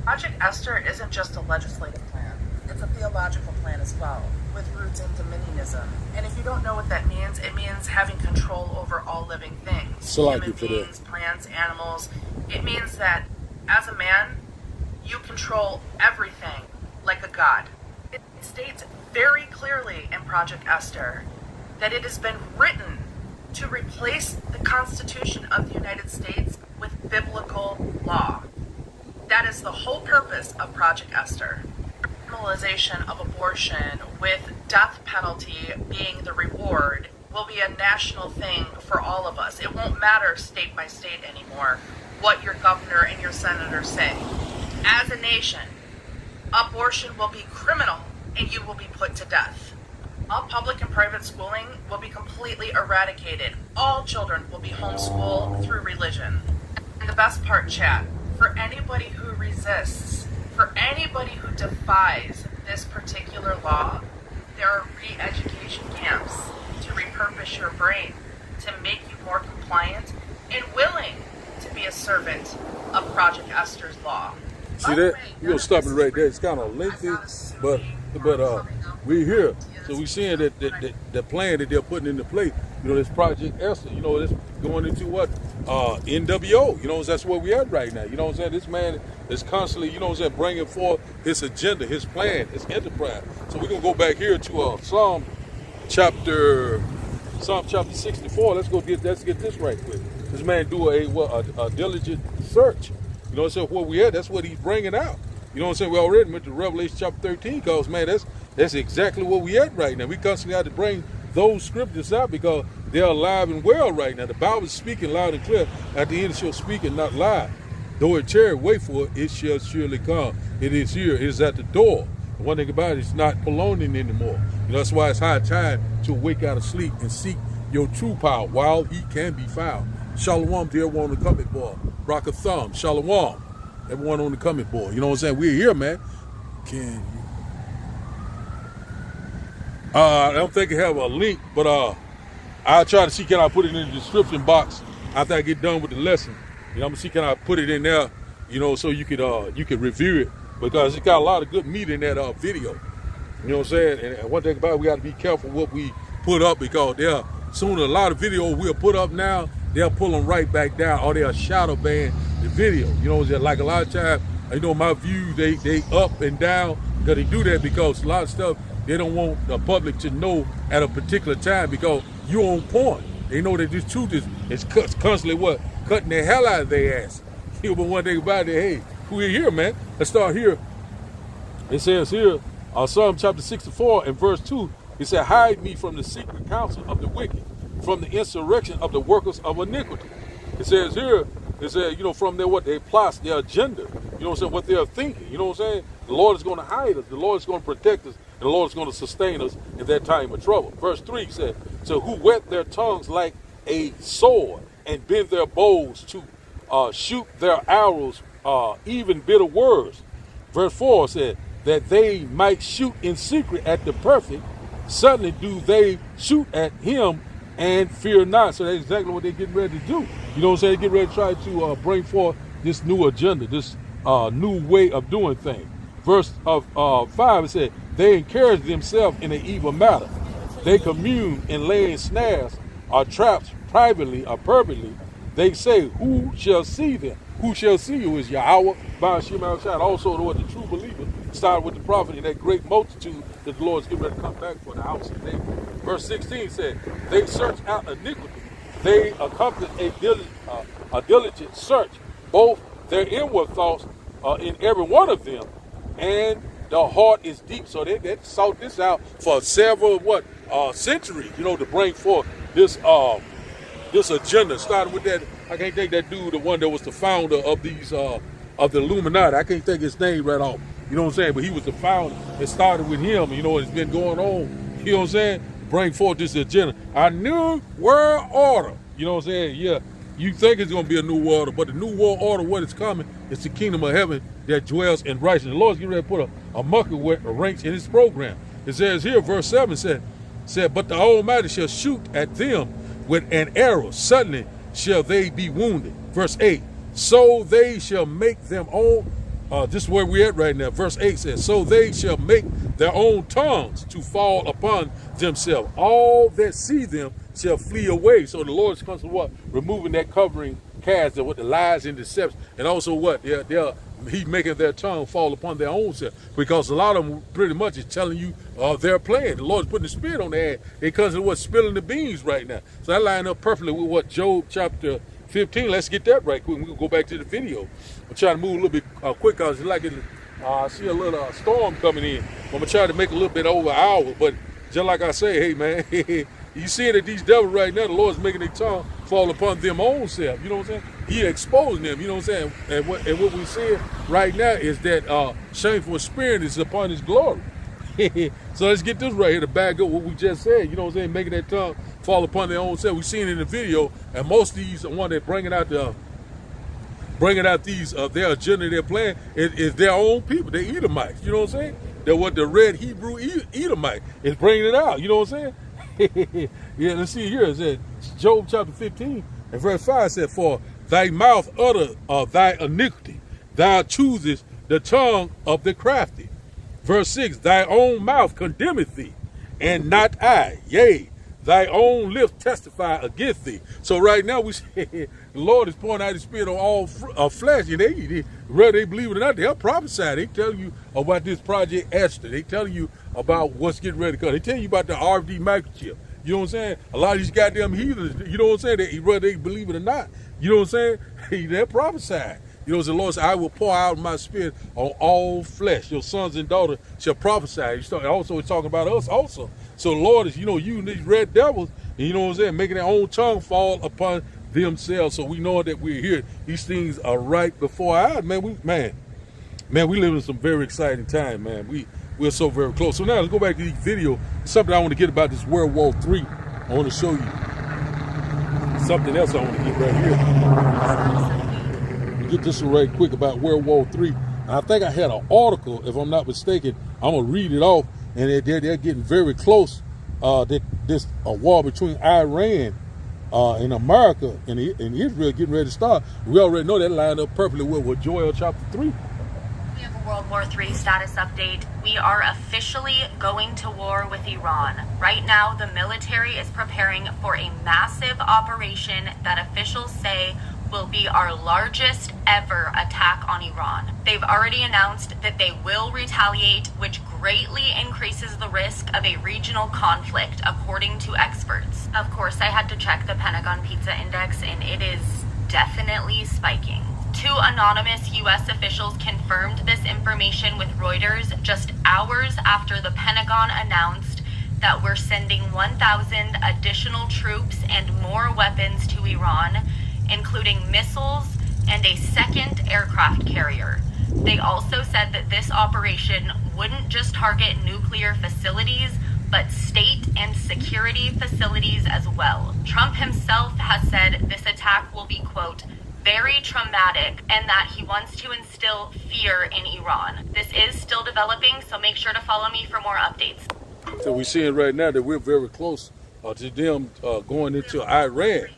Project Esther isn't just a legislative plan. It's a theological plan as well, with roots in dominionism. And if you don't know what that means, it means having control over all living things. Human beings, plants, animals. It means that as a man, you control everything like a god. It states very clearly in Project Esther that it has been written to replace the Constitution of the United States with biblical law. That is the whole purpose of Project Esther. Criminalization of abortion with death penalty being the reward will be a national thing for all of us. It won't matter state by state anymore what your governor and your senator say. As a nation, abortion will be criminal and you will be put to death. All public and private schooling will be completely eradicated. All children will be homeschooled through religion. And the best part, chat, for anybody who resists, for anybody who defies this particular law, there are re-education camps to repurpose your brain, to make you more compliant and willing to be a servant of Project Esther's law. See that? We're going to stop it right there. It's kind of lengthy, but we're here. So we're seeing that the plan that they're putting into play, you know, this Project Esther, you know, this going into what? NWO, you know, that's where we at right now. You know what I'm saying? This man is constantly, you know what I'm saying, bringing forth his agenda, his plan, his enterprise. So we're going to go back here to Psalm chapter 64. Let's get this right quick. This man do a diligent search. You know what I'm saying? Where we at, that's what he's bringing out. You know what I'm saying? We already went to Revelation chapter 13 because, man, that's exactly where we at right now. We constantly have to bring those scriptures out because they're alive and well right now. The Bible is speaking loud and clear. At the end it shall speak and not lie. Though it tarry, wait for it, it shall surely come. It is here, it is at the door. The one thing about it, it's not prolonging anymore. You know, that's why it's high time to wake out of sleep and seek your true power while he can be found. Shalom to everyone on the coming board. Rock a thumb. Shalom. Everyone on the coming board. You know what I'm saying? We're here, man. Can you? I don't think I have a link, but I'll try to see can I put it in the description box after I get done with the lesson. You know, I'm gonna see can I put it in there, you know, so you could review it because it's got a lot of good meat in that video. You know what I'm saying? And one thing about it, we got to be careful what we put up, because soon a lot of videos we'll put up now, they'll pull them right back down, or they'll shadow ban the video. You know what I'm saying? Like a lot of times, you know, my views, they up and down, because they do that because a lot of stuff they don't want the public to know at a particular time, because you're on point. They know that this truth is constantly cutting the hell out of their ass. But one thing about it, hey, we're here, man. Let's start here. It says here, Psalm chapter 64 and verse 2, it said, hide me from the secret counsel of the wicked, from the insurrection of the workers of iniquity. It says here, it says, you know, from their what they plot, their agenda, you know what I'm saying, what they're thinking, you know what I'm saying? The Lord is going to hide us, the Lord is going to protect us, and the Lord is going to sustain us in that time of trouble. Verse 3 said, so who whet their tongues like a sword, and bend their bows to shoot their arrows, even bitter words. Verse 4 said, that they might shoot in secret at the perfect, suddenly do they shoot at him and fear not. So that's exactly what they're getting ready to do. You know what I'm saying? They get ready to try to bring forth this new agenda, this new way of doing things. Verse 5, it said, they encourage themselves in an evil matter. They commune in laying snares or traps privately or purposely. They say, who shall see them? Who shall see you is Yahweh, by Hashem outside. Also, the true believer started with the prophet and that great multitude that the Lord is getting ready to come back for the house of David. Verse 16 said, they search out iniquity. They accomplish a diligent search, both their inward thoughts in every one of them, and the heart is deep. So they sought this out for several centuries, you know, to bring forth this agenda. Started with that, I can't think that dude, the one that was the founder of these of the Illuminati. I can't think his name right off. You know what I'm saying? But he was the founder. It started with him. You know, it's been going on. You know what I'm saying? Bring forth this agenda. A new world order. You know what I'm saying? Yeah. You think it's going to be a new world order, but the new world order, what is coming, is the kingdom of heaven that dwells in righteousness. The Lord's getting ready to put a monkey ranks in his program. It says here, verse 7 said, but the Almighty shall shoot at them with an arrow. Suddenly shall they be wounded. Verse 8, so they shall make them own. This is where we're at right now. Verse 8 says, so they shall make their own tongues to fall upon themselves. All that see them shall flee away. So the Lord comes to what? Removing that covering cast of what the lies and deception. And also what? He's making their tongue fall upon their own self. Because a lot of them pretty much is telling you their plan. The Lord's putting the spirit on their head. It comes to what? Spilling the beans right now. So that line up perfectly with what Job chapter 15. Let's get that right quick. We'll go back to the video. I'm trying to move a little bit quick because I see a little storm coming in. I'm going to try to make a little bit over an hour. But just like I say, hey, man, you see that these devils right now, the Lord's making their tongue fall upon them own self. You know what I'm saying? He exposing them. You know what I'm saying? And what we see right now is that shameful spirit is upon his glory. So let's get this right here to back up what we just said. You know what I'm saying? Making that tongue fall upon their own self. We've seen it in the video, and most of these, the one that bringing out these their agenda, their plan is their own people. They Edomites. You know what I'm saying? They're what the red Hebrew Edomite is bringing it out. You know what I'm saying? Yeah, let's see here. It says Job chapter 15 and verse 5 said, for thy mouth utter thy iniquity, thou choosest the tongue of the crafty. Verse 6, thy own mouth condemneth thee, and not I. Yea, thy own lips testify against thee. So right now we say the Lord is pouring out his spirit on all flesh, and whether they believe it or not, they'll prophesy. They tell you about this Project Esther. They tell you about what's getting ready to come. They tell you about the RFD microchip. You know what I'm saying? A lot of these goddamn heathens, you know what I'm saying? Whether they believe it or not, you know what I'm saying? They're prophesying. You know, the Lord said, I will pour out my spirit on all flesh. Your sons and daughters shall prophesy. Also, he's talking about us also. So the Lord is, you know, using these red devils, and you know what I'm saying, making their own tongue fall upon themselves. So we know that we're here. These things are right before our eyes. Man, we live in some very exciting time, man. We're so very close. So now let's go back to this video. Something I want to get about this World War III. I want to show you something else I want to get right here. Get this one right quick about World War III. And I think I had an article, if I'm not mistaken. I'm going to read it off. And they're getting very close. This war between Iran and America and Israel getting ready to start. We already know that lined up perfectly with Joel chapter 3. have a World War III status update. We are officially going to war with Iran. Right now, the military is preparing for a massive operation that officials say will be our largest ever attack on Iran. They've already announced that they will retaliate, which greatly increases the risk of a regional conflict, according to experts. Of course, I had to check the Pentagon Pizza Index, and it is definitely spiking. Two anonymous U.S. officials confirmed this information with Reuters just hours after the Pentagon announced that we're sending 1,000 additional troops and more weapons to Iran, including missiles and a second aircraft carrier. They also said that this operation wouldn't just target nuclear facilities, but state and security facilities as well. Trump himself has said this attack will be, quote, very traumatic, and that he wants to instill fear in Iran. This is still developing, so make sure to follow me for more updates. So we're seeing right now that we're very close to them going into Iran,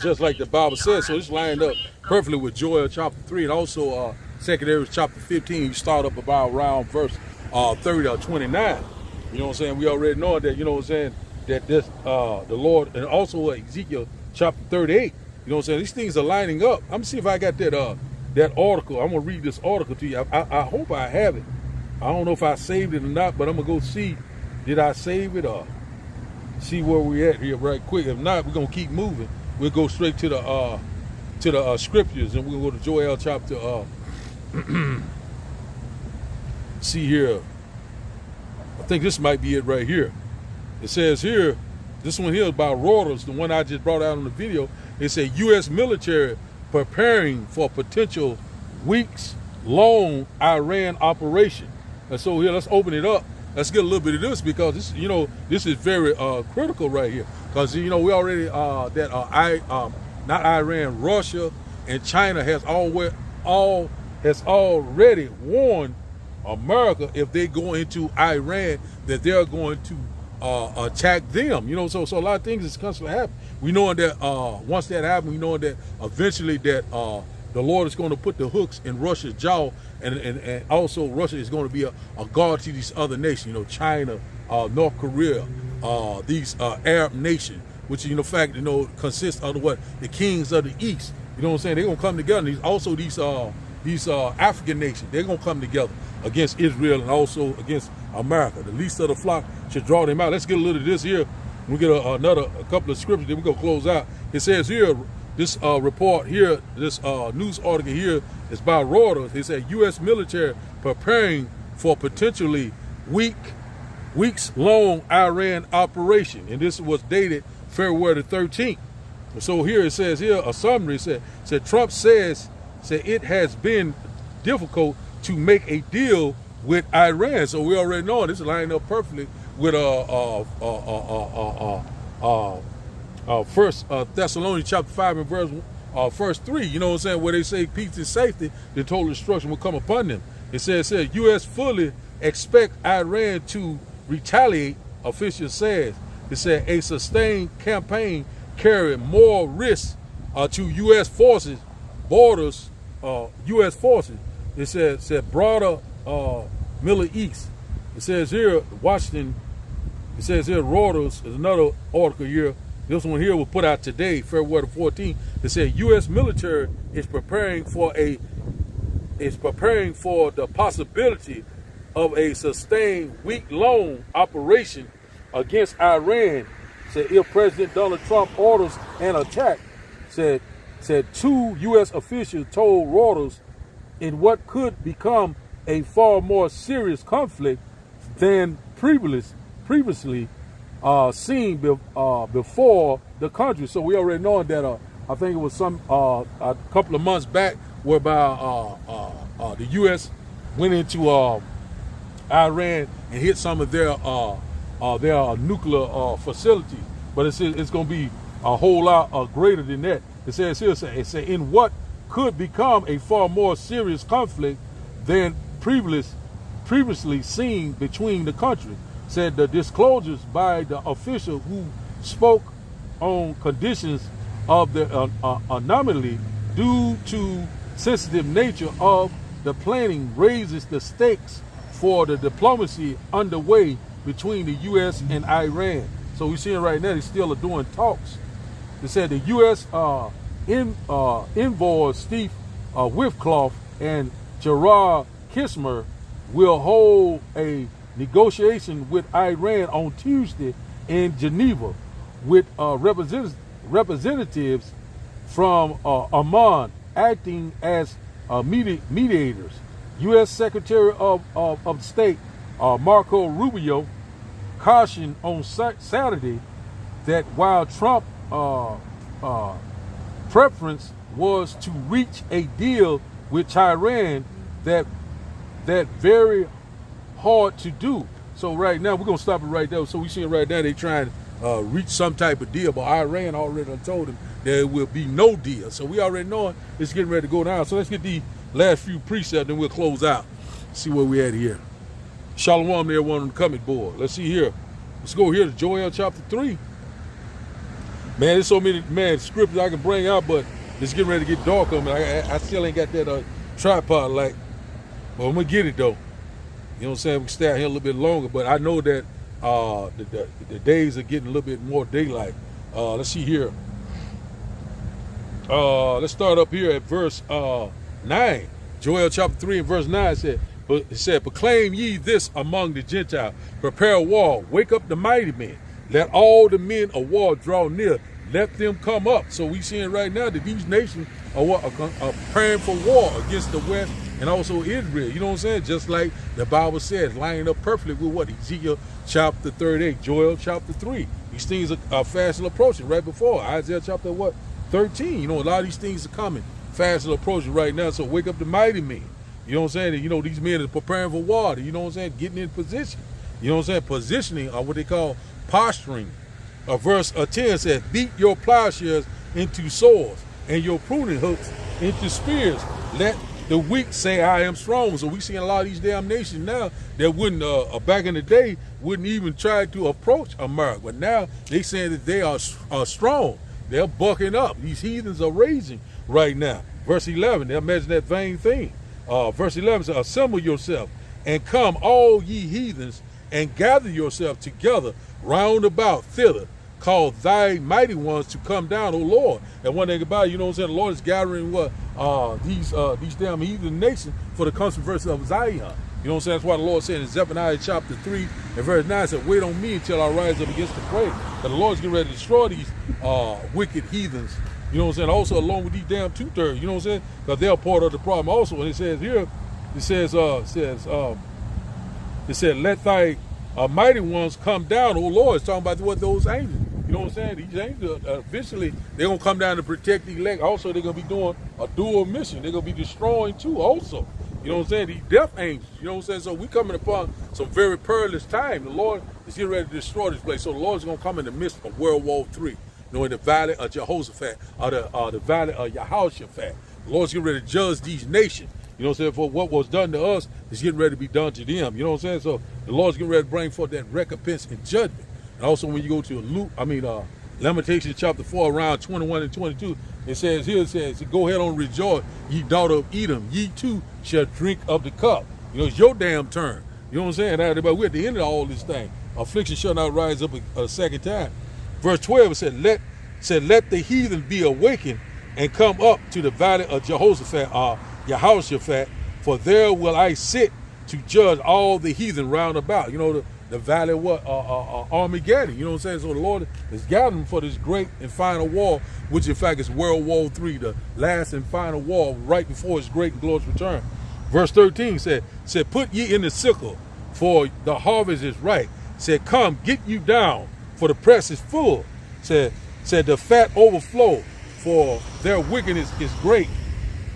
just like the Bible says. So it's lined up perfectly with Joel chapter 3 and also 2 Kings chapter 15. You start up about around verse 30 or 29. You know what I'm saying? We already know that, you know what I'm saying, that this, the Lord, and also Ezekiel chapter 38. You know what I'm saying? These things are lining up. I'm going to see if I got that that article. I'm going to read this article to you. I hope I have it. I don't know if I saved it or not, but I'm going to go see, did I save it or see where we at here right quick. If not, we're going to keep moving. We'll go straight to the scriptures, and we'll go to Joel chapter, see here. I think this might be it right here. It says here, this one here is about Reuters, the one I just brought out on the video. It said U.S. military preparing for potential weeks-long Iran operation. And so here, let's open it up. Let's get a little bit of this because this, this is very critical right here. Because we already not Iran, Russia and China has already warned America if they go into Iran that they're going to attack them. So a lot of things is constantly happening. We know that once that happens, we know that eventually that the Lord is going to put the hooks in Russia's jaw, and also Russia is going to be a guard to these other nations. China, North Korea, these Arab nations, which consist of the kings of the East. You know what I'm saying? They're gonna come together. These African nations, they're gonna come together against Israel and also against America. The least of the flock should draw them out. Let's get a little of this here. We get a couple of scriptures, then we're gonna close out. It says here, this report here, this news article here is by Reuters. It said U.S. military preparing for potentially weeks-long Iran operation, and this was dated February the 13th. So here it says here a summary said Trump said it has been difficult to make a deal with Iran. So we already know this is lining up perfectly with First Thessalonians chapter 5 and verse 3. You know what I'm saying? Where they say peace and safety, then total destruction will come upon them. It says U.S. fully expect Iran to retaliate. Official says. It said a sustained campaign carry more risk to U.S. forces, borders, U.S. forces. It said broader Middle East. It says here Washington. It says here Reuters is another article here. This one here was put out today, February 14th. It said U.S. military is preparing for the possibility of a sustained week-long operation against Iran. Said if President Donald Trump orders an attack, said two U.S. officials told Reuters in what could become a far more serious conflict than previously seen before the country. So we already know that I think it was a couple of months back whereby the U.S. went into Iran and hit some of their nuclear facilities. But it's going to be a whole lot greater than that. It says here, it says in what could become a far more serious conflict than previously seen between the countries. Said the disclosures by the official who spoke on conditions of the anomaly due to sensitive nature of the planning raises the stakes for the diplomacy underway between the U.S. and Iran. So we're seeing right now they still are doing talks. They said the U.S. Envoys Steve Witkoff and Gerard Kissinger will hold a negotiation with Iran on Tuesday in Geneva with representatives from Amman acting as mediators. U.S. Secretary of State Marco Rubio cautioned on Saturday that while Trump preference was to reach a deal with Tehran, that very hard to do. So right now we're gonna stop it right there. So we see right now they trying to reach some type of deal, but Iran already told them there will be no deal. So we already know it's getting ready to go down. So let's get the last few precepts, then we'll close out. See where we at here. Shalom to everyone on the comment board. Let's see here. Let's go here to Joel chapter 3. Man, there's so many scriptures I can bring out, but it's getting ready to get dark on me. I still ain't got that tripod light, but I'm gonna get it though. You know what I'm saying? We can stay out here a little bit longer, but I know that the days are getting a little bit more daylight. Let's see here. Let's start up here at verse 9. Joel chapter 3 and verse 9 said, proclaim ye this among the Gentiles, prepare a wall, wake up the mighty men, let all the men of war draw near, let them come up. So we seeing right now that these nations are preparing for war against the West and also Israel. You know what I'm saying? Just like the Bible says, lining up perfectly with what? Ezekiel chapter 38, Joel chapter 3. These things are fastly approaching right before Isaiah chapter 13. You know, a lot of these things are coming fastly approaching right now. So wake up the mighty men. You know what I'm saying? And, you know, these men are preparing for war. You know what I'm saying? Getting in position. You know what I'm saying? Positioning, or what they call posturing. Verse 10 says, beat your plowshares into swords and your pruning hooks into spears. Let the weak say I am strong. So we seeing a lot of these damn nations now that wouldn't, back in the day, wouldn't even try to approach America. But now they saying that they are strong. They're bucking up. These heathens are raging right now. Verse 11, they imagine that vain thing. Verse 11 says, assemble yourself and come all ye heathens and gather yourself together round about thither. Call thy mighty ones to come down, O Lord. And one thing about it, you know what I'm saying? The Lord is gathering these damn heathen nations for the controversy of Zion. You know what I'm saying? That's why the Lord said in Zephaniah chapter 3 and verse 9 said, wait on me until I rise up against the prey. That the Lord's getting ready to destroy these wicked heathens. You know what I'm saying? Also along with these damn two-thirds. You know what I'm saying? Because they're part of the problem also. And it says here, it said, let thy mighty ones come down, O Lord. It's talking about what those angels. You know what I'm saying? These angels, eventually, they're going to come down to protect the elect. Also, they're going to be doing a dual mission. They're going to be destroying too also. You know what I'm saying? These death angels. You know what I'm saying? So we coming upon some very perilous time. The Lord is getting ready to destroy this place. So the Lord is going to come in the midst of World War III. You know, in the valley of Jehoshaphat, or the valley of Yahushaphat. The Lord's getting ready to judge these nations. You know what I'm saying? For what was done to us is getting ready to be done to them. You know what I'm saying? So the Lord's getting ready to bring forth that recompense and judgment. And also when you go to Lamentations chapter 4, around 21 and 22, it says here, go ahead on rejoice, ye daughter of Edom, ye too shall drink of the cup. You know, it's your damn turn. You know what I'm saying? But we're at the end of all this thing. Affliction shall not rise up a second time. Verse 12 said, let the heathen be awakened and come up to the valley of Jehoshaphat, Yahushaphat, for there will I sit to judge all the heathen round about. You know, the valley of Armageddon. You know what I'm saying? So the Lord is gathering for this great and final war, which in fact is World War III, the last and final war right before his great and glorious return. Verse 13 said, put ye in the sickle, for the harvest is ripe. Said, come, get you down, for the press is full. Said the fat overflow, for their wickedness is great.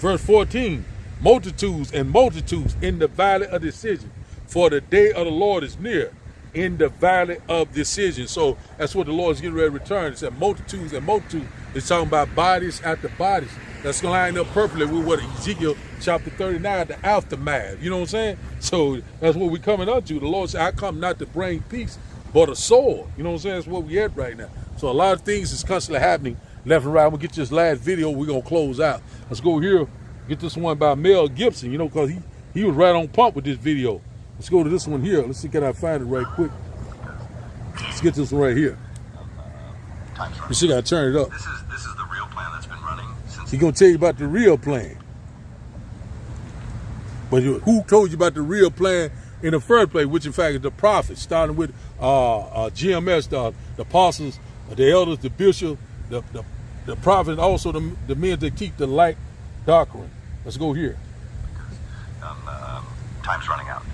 Verse 14, multitudes and multitudes in the valley of decision, for the day of the Lord is near, in the valley of decision. So that's what the Lord is getting ready to return. It said multitudes and multitudes. It's talking about bodies after bodies. That's going to line up perfectly with what Ezekiel chapter 39, the aftermath. You know what I'm saying? So that's what we're coming up to. The Lord said, I come not to bring peace, but a sword. You know what I'm saying? That's what we at right now. So a lot of things is constantly happening left and right. I'm going to get this last video. We're going to close out. Let's go here Get this one by Mel Gibson, you know, because he was right on point with this video. Let's go to this one here. Let's see, can I find it right quick? Let's get this one right here. You see, I turn it up. This is the real plan that's been running since. He's gonna tell you about the real plan. But who told you about the real plan in the first place? Which in fact is the prophets, starting with GMS, the apostles, the elders, the bishop, the prophets, also the men that keep the light doctrine. Let's go here. Time's running out.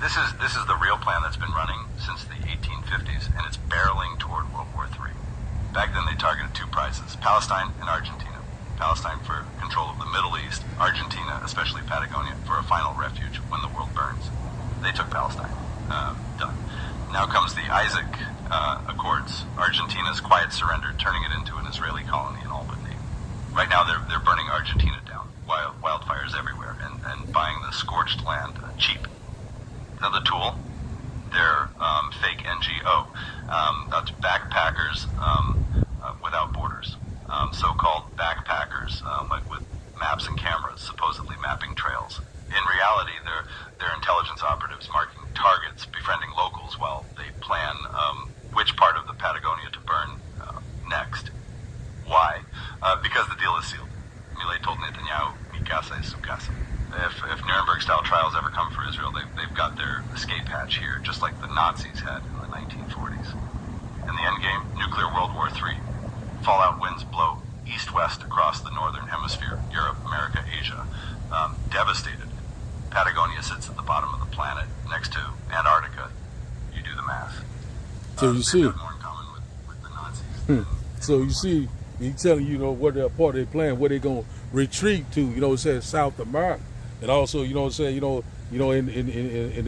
This is the real plan that's been running since the 1850s, and it's barreling toward World War III. Back then, they targeted two prizes: Palestine and Argentina. Palestine for control of the Middle East, Argentina, especially Patagonia, for a final refuge when the world burns. They took Palestine. Done. Now comes the Isaac Accords, Argentina's quiet surrender, turning it into an Israeli colony in Albany. Right now, they're burning Argentina down, wildfires everywhere, and buying the scorched land cheap. Now the tool, their fake NGO, that's Backpackers Without Borders, so-called backpackers, like with maps and cameras, supposedly mapping trails. In reality, they're intelligence operatives marking targets, befriending locals while they plan which part of the Patagonia to burn next. Why? Because the deal is sealed. Milei told Netanyahu, "Mi casa es su casa." If Nuremberg-style trials ever come for Israel, they've got their escape hatch here, just like the Nazis had in the 1940s. In the endgame, nuclear World War III. Fallout winds blow east-west across the northern hemisphere, Europe, America, Asia. Devastated. Patagonia sits at the bottom of the planet, next to Antarctica. You do the math. So you see. More in common with the Nazis. So you see, he's telling you, what they're part of their plan, where they're going to retreat to, it says South America. And also, in the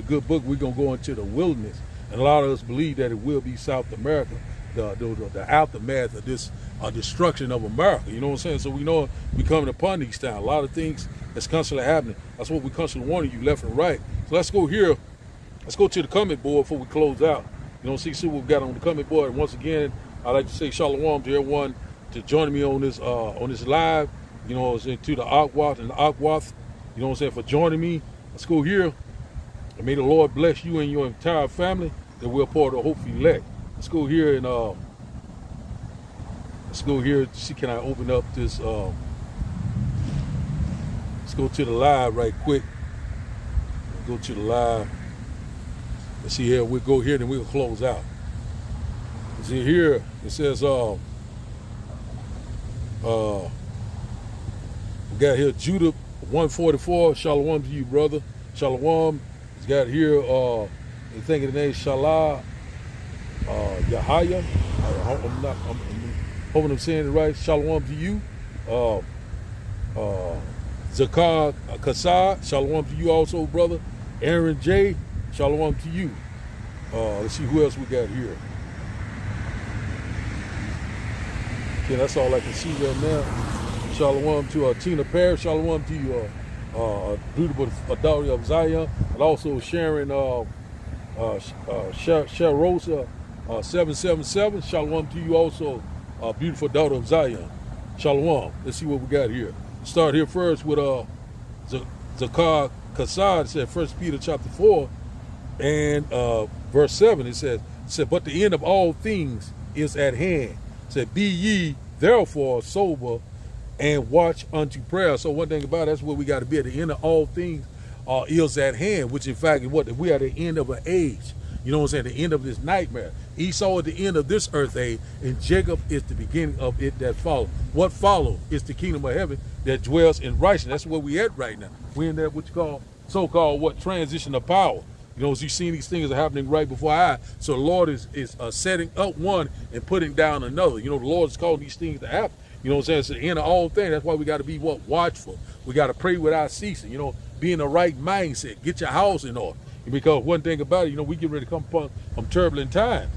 good book, we're going to go into the wilderness. And a lot of us believe that it will be South America, the aftermath of this destruction of America. You know what I'm saying? So we know we're coming upon these times. A lot of things that's constantly happening. That's what we constantly warning you left and right. So let's go here. Let's go to the comment board before we close out. See what we've got on the comment board. And once again, I'd like to say shalom to everyone to join me on this live. To the Akwath and the Akwath. You know what I'm saying, for joining me. Let's go here. And may the Lord bless you and your entire family that we're part of the Hopefully Elect. Let's go here and see, can I open up this let's go to the live right quick. Go to the live. Let's see here. We'll go here and we'll close out. See here, it says we got here Judah 144. Shalom to you, brother. Shalom. It's got here I think the name Shalah Yahaya. I'm hoping I'm saying it right. Shalom to you. Zakar Kassad. Shalom to you also, brother. Aaron J. Shalom to you. Let's see who else we got here. Okay, that's all I can see right now. Shalom to Tina Parrish. Shalom to you, beautiful daughter of Zion, and also Sharon Sharosa 777. Shalom to you also, beautiful daughter of Zion. Shalom. Let's see what we got here. Start here first with Zakar Kassad. It said 1 Peter chapter 4 and verse 7. It said, but the end of all things is at hand. It said, be ye therefore sober and watch unto prayer. So one thing about it, that's what we got to be at. The end of all things is at hand, which in fact is what we are at the end of an age. You know what I'm saying? The end of this nightmare. Esau at the end of this earth age, and Jacob is the beginning of it that follows. What follows is the kingdom of heaven that dwells in righteousness. That's where we at right now. We're in that what you call so-called transition of power. As you've seen, these things are happening right before our eyes. So the Lord is setting up one and putting down another. The Lord is calling these things to happen. You know what I'm saying? It's the end of all things. That's why we got to be watchful. We got to pray without ceasing. Be in the right mindset. Get your house in order. Because one thing about it, we get ready to come from turbulent times.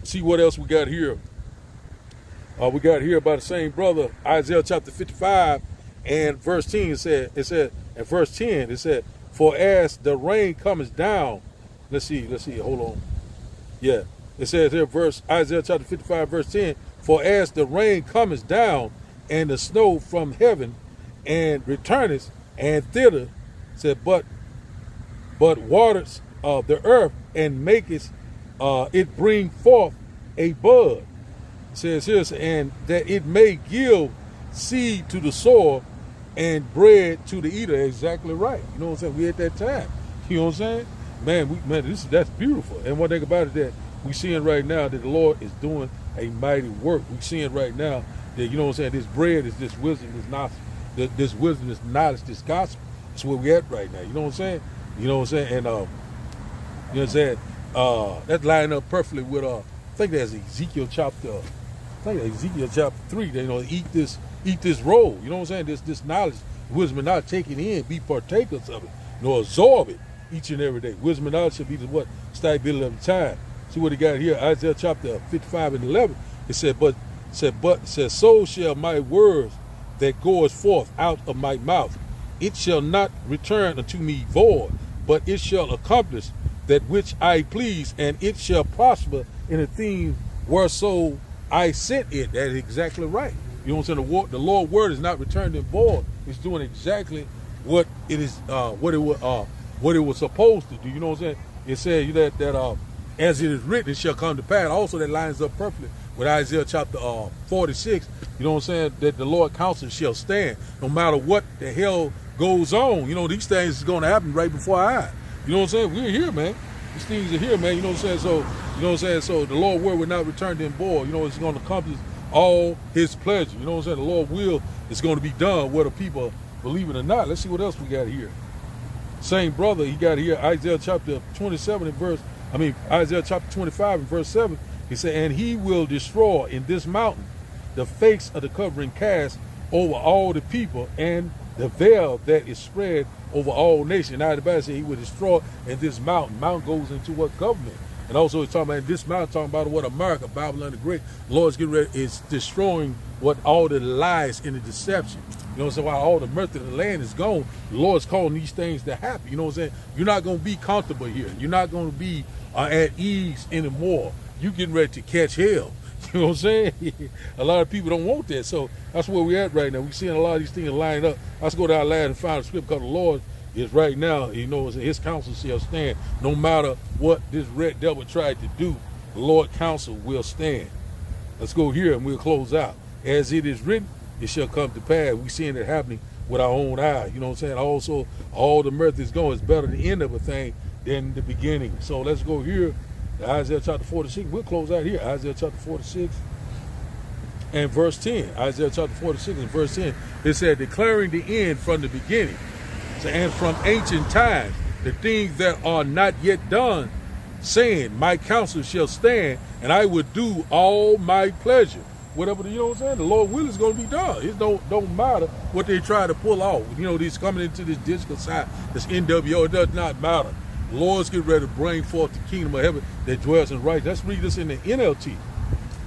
See what else we got here. We got here by the same brother, Isaiah chapter 55 and verse 10. It said, and verse 10, it said, for as the rain comes down, let's see, hold on. Yeah, it says here, Isaiah chapter 55, verse 10, for as the rain comes down and the snow from heaven, and returnest, and thither, said, but waters of the earth, and makest it bring forth a bud. It says here, and that it may give seed to the soil and bread to the eater. Exactly right. You know what I'm saying? We at that time. You know what I'm saying? Man, that's beautiful. And one thing about it that we seeing right now that the Lord is doing a mighty work. We seeing right now that, you know what I'm saying, this bread is this wisdom, this wisdom, this knowledge, this gospel. That's where we at right now. You know what I'm saying? You know what I'm saying? And you know what I'm saying? That line up perfectly with I think that's Ezekiel chapter 3. They, you know, eat this roll. You know what I'm saying? This knowledge, wisdom and knowledge, take it in, be partakers of it. You know, absorb it each and every day. Wisdom and knowledge should be the what? Stability of the time. See what he got here, Isaiah chapter 55 and 11. It said, so shall my words that goeth forth out of my mouth. It shall not return unto me void, but it shall accomplish that which I please, and it shall prosper in a thing whereso I sent it. That is exactly right. You know what I'm saying? The Lord's word is not returned in void. It's doing exactly what it is, what it was supposed to do. You know what I'm saying? It says that as it is written, it shall come to pass. Also, that lines up perfectly with Isaiah chapter 46. You know what I'm saying? That the Lord counsel shall stand, no matter what the hell goes on. You know, these things is going to happen right before our eyes. You know what I'm saying? We're here, man. These things are here, man. You know what I'm saying? So, you know what I'm saying? So the Lord's word will not return in void. You know, it's going to accomplish all his pleasure. You know what I'm saying? The Lord's will is going to be done, whether people believe it or not. Let's see what else we got here. Same brother, he got here Isaiah chapter 27 and Isaiah chapter 25 and verse 7. He said, and he will destroy in this mountain the face of the covering cast over all the people, and the veil that is spread over all nations. Now the Bible said he will destroy in this mountain. Mountain goes into what? Government. And also he's talking about this mountain, talking about what? America, Babylon the Great. The Lord's getting ready, is destroying what? All the lies and the deception. You know what I'm saying? While all the mirth of the land is gone, the Lord's calling these things to happen. You know what I'm saying? You're not going to be comfortable here. You're not going to be at ease anymore. You're getting ready to catch hell. You know what I'm saying? A lot of people don't want that. So that's where we're at right now. We're seeing a lot of these things lined up. Let's go to our last and final script, because the Lord is right now, you know, his counsel shall stand. No matter what this red devil tried to do, the Lord counsel will stand. Let's go here and we'll close out. As it is written, it shall come to pass. We're seeing it happening with our own eyes. You know what I'm saying? Also, all the mirth is going. It's better the end of a thing than the beginning. So let's go here. Isaiah chapter 46. We'll close out here. Isaiah chapter 46 and verse 10. Isaiah chapter 46 and verse 10. It said, declaring the end from the beginning, and from ancient times, the things that are not yet done, saying, my counsel shall stand, and I will do all my pleasure. Whatever, you know what I'm saying? The Lord will is going to be done. It don't matter what they try to pull off. You know, these coming into this digital side, this NWO, it does not matter. The Lord's getting ready to bring forth the kingdom of heaven that dwells in righteousness. Let's read this in the NLT.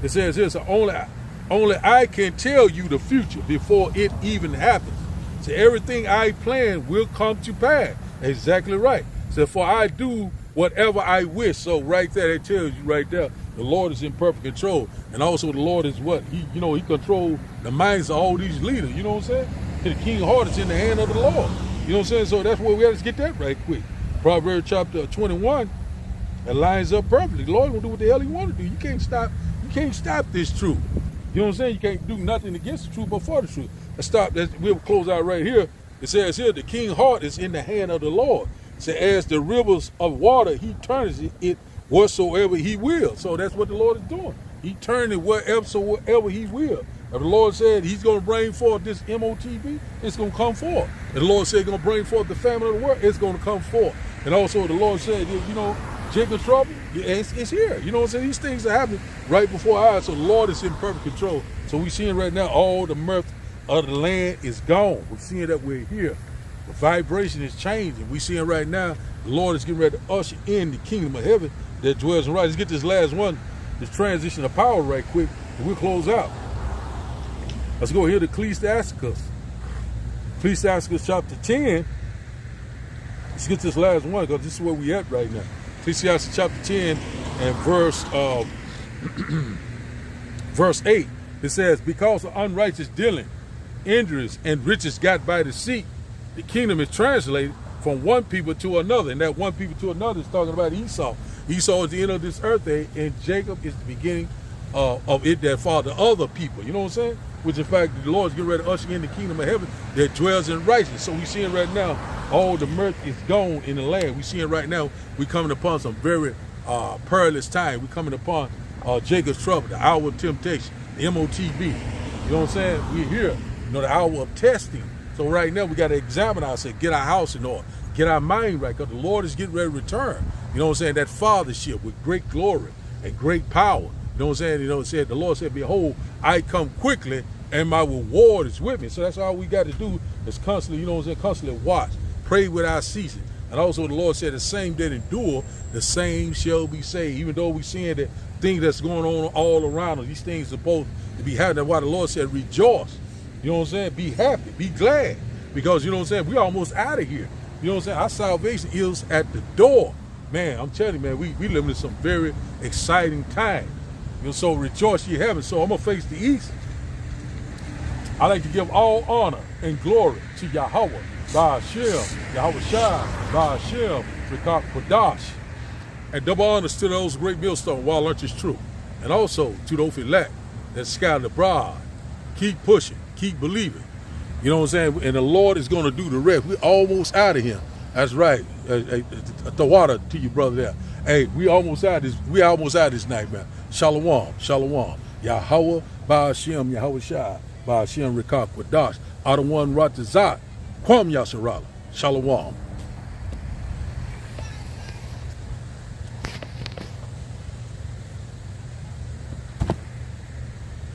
It says here, so only I can tell you the future before it even happens. So everything I plan will come to pass. Exactly right. So for I do whatever I wish. So right there, it tells you right there, the Lord is in perfect control. And also the Lord is what? He controls the minds of all these leaders. You know what I'm saying? And the king's heart is in the hand of the Lord. You know what I'm saying? So that's where we got to get that right quick. Proverbs chapter 21, it lines up perfectly. The Lord will do what the hell he want to do. You can't stop this truth. You know what I'm saying? You can't do nothing against the truth but for the truth. We'll close out right here. It says here, the king's heart is in the hand of the Lord. It says, as the rivers of water, he turns it whatsoever he will. So that's what the Lord is doing. He turns it wherever he will. If the Lord said he's going to bring forth this MOTB, it's going to come forth. And the Lord said he's going to bring forth the famine of the world, it's going to come forth. And also the Lord said, you know, Jacob trouble, it's here. You know what I'm saying? These things are happening right before our eyes. So the Lord is in perfect control. So we're seeing right now all the mirth of the land is gone. We're seeing that we're here. The vibration is changing. We're seeing right now the Lord is getting ready to usher in the kingdom of heaven that dwells in righteousness. Let's get this last one, this transition of power right quick, and we'll close out. Let's go here to Ecclesiasticus. Ecclesiasticus chapter 10. Let's get this last one because this is where we at right now. Ecclesiastes chapter 10 and verse 8. It says, because of unrighteous dealing injuries and riches got by the sea, the kingdom is translated from one people to another. And that one people to another is talking about Esau. Esau is the end of this earth, and Jacob is the beginning of it that follow the other people. You know what I'm saying? Which, in fact, the Lord's getting ready to usher in the kingdom of heaven that dwells in righteousness. So we seeing right now, all the mirth is gone in the land. We seeing right now, we coming upon some very perilous time. We coming upon Jacob's trouble, the hour of temptation, the MOTB. You know what I'm saying? We're here, the hour of testing. So right now, we got to examine ourselves, get our house in order, get our mind right, because the Lord is getting ready to return. You know what I'm saying? That fathership with great glory and great power. You know what I'm saying? It said, the Lord said, behold, I come quickly and my reward is with me. So that's all we got to do is constantly, constantly watch, pray without ceasing. And also the Lord said, the same that endure, the same shall be saved. Even though we're seeing that things that's going on all around us, these things are supposed to be happening. That's why the Lord said, rejoice. You know what I'm saying? Be happy, be glad. Because, you know what I'm saying, we're almost out of here. You know what I'm saying? Our salvation is at the door. Man, I'm telling you, man, we living in some very exciting time. So rejoice ye heaven. So I'm going to face the east. I like to give all honor and glory to Yahweh, Ba'ashem, Yahweh Shai, Ba'ashem, Rekak Kodash. And double honors to those great millstones while lunch is true. And also to those elect that scattered abroad. Keep pushing, keep believing. You know what I'm saying? And the Lord is going to do the rest. We're almost out of here. That's right. The water to you, brother there. Hey, we almost out this night, man. Shalom, shalom. Yahweh, Ba'ashem, Yahweh Shai, Ba'ashem, Rekak Kodash. Adawan Ratazat, Kwam Yasharala. Shalom.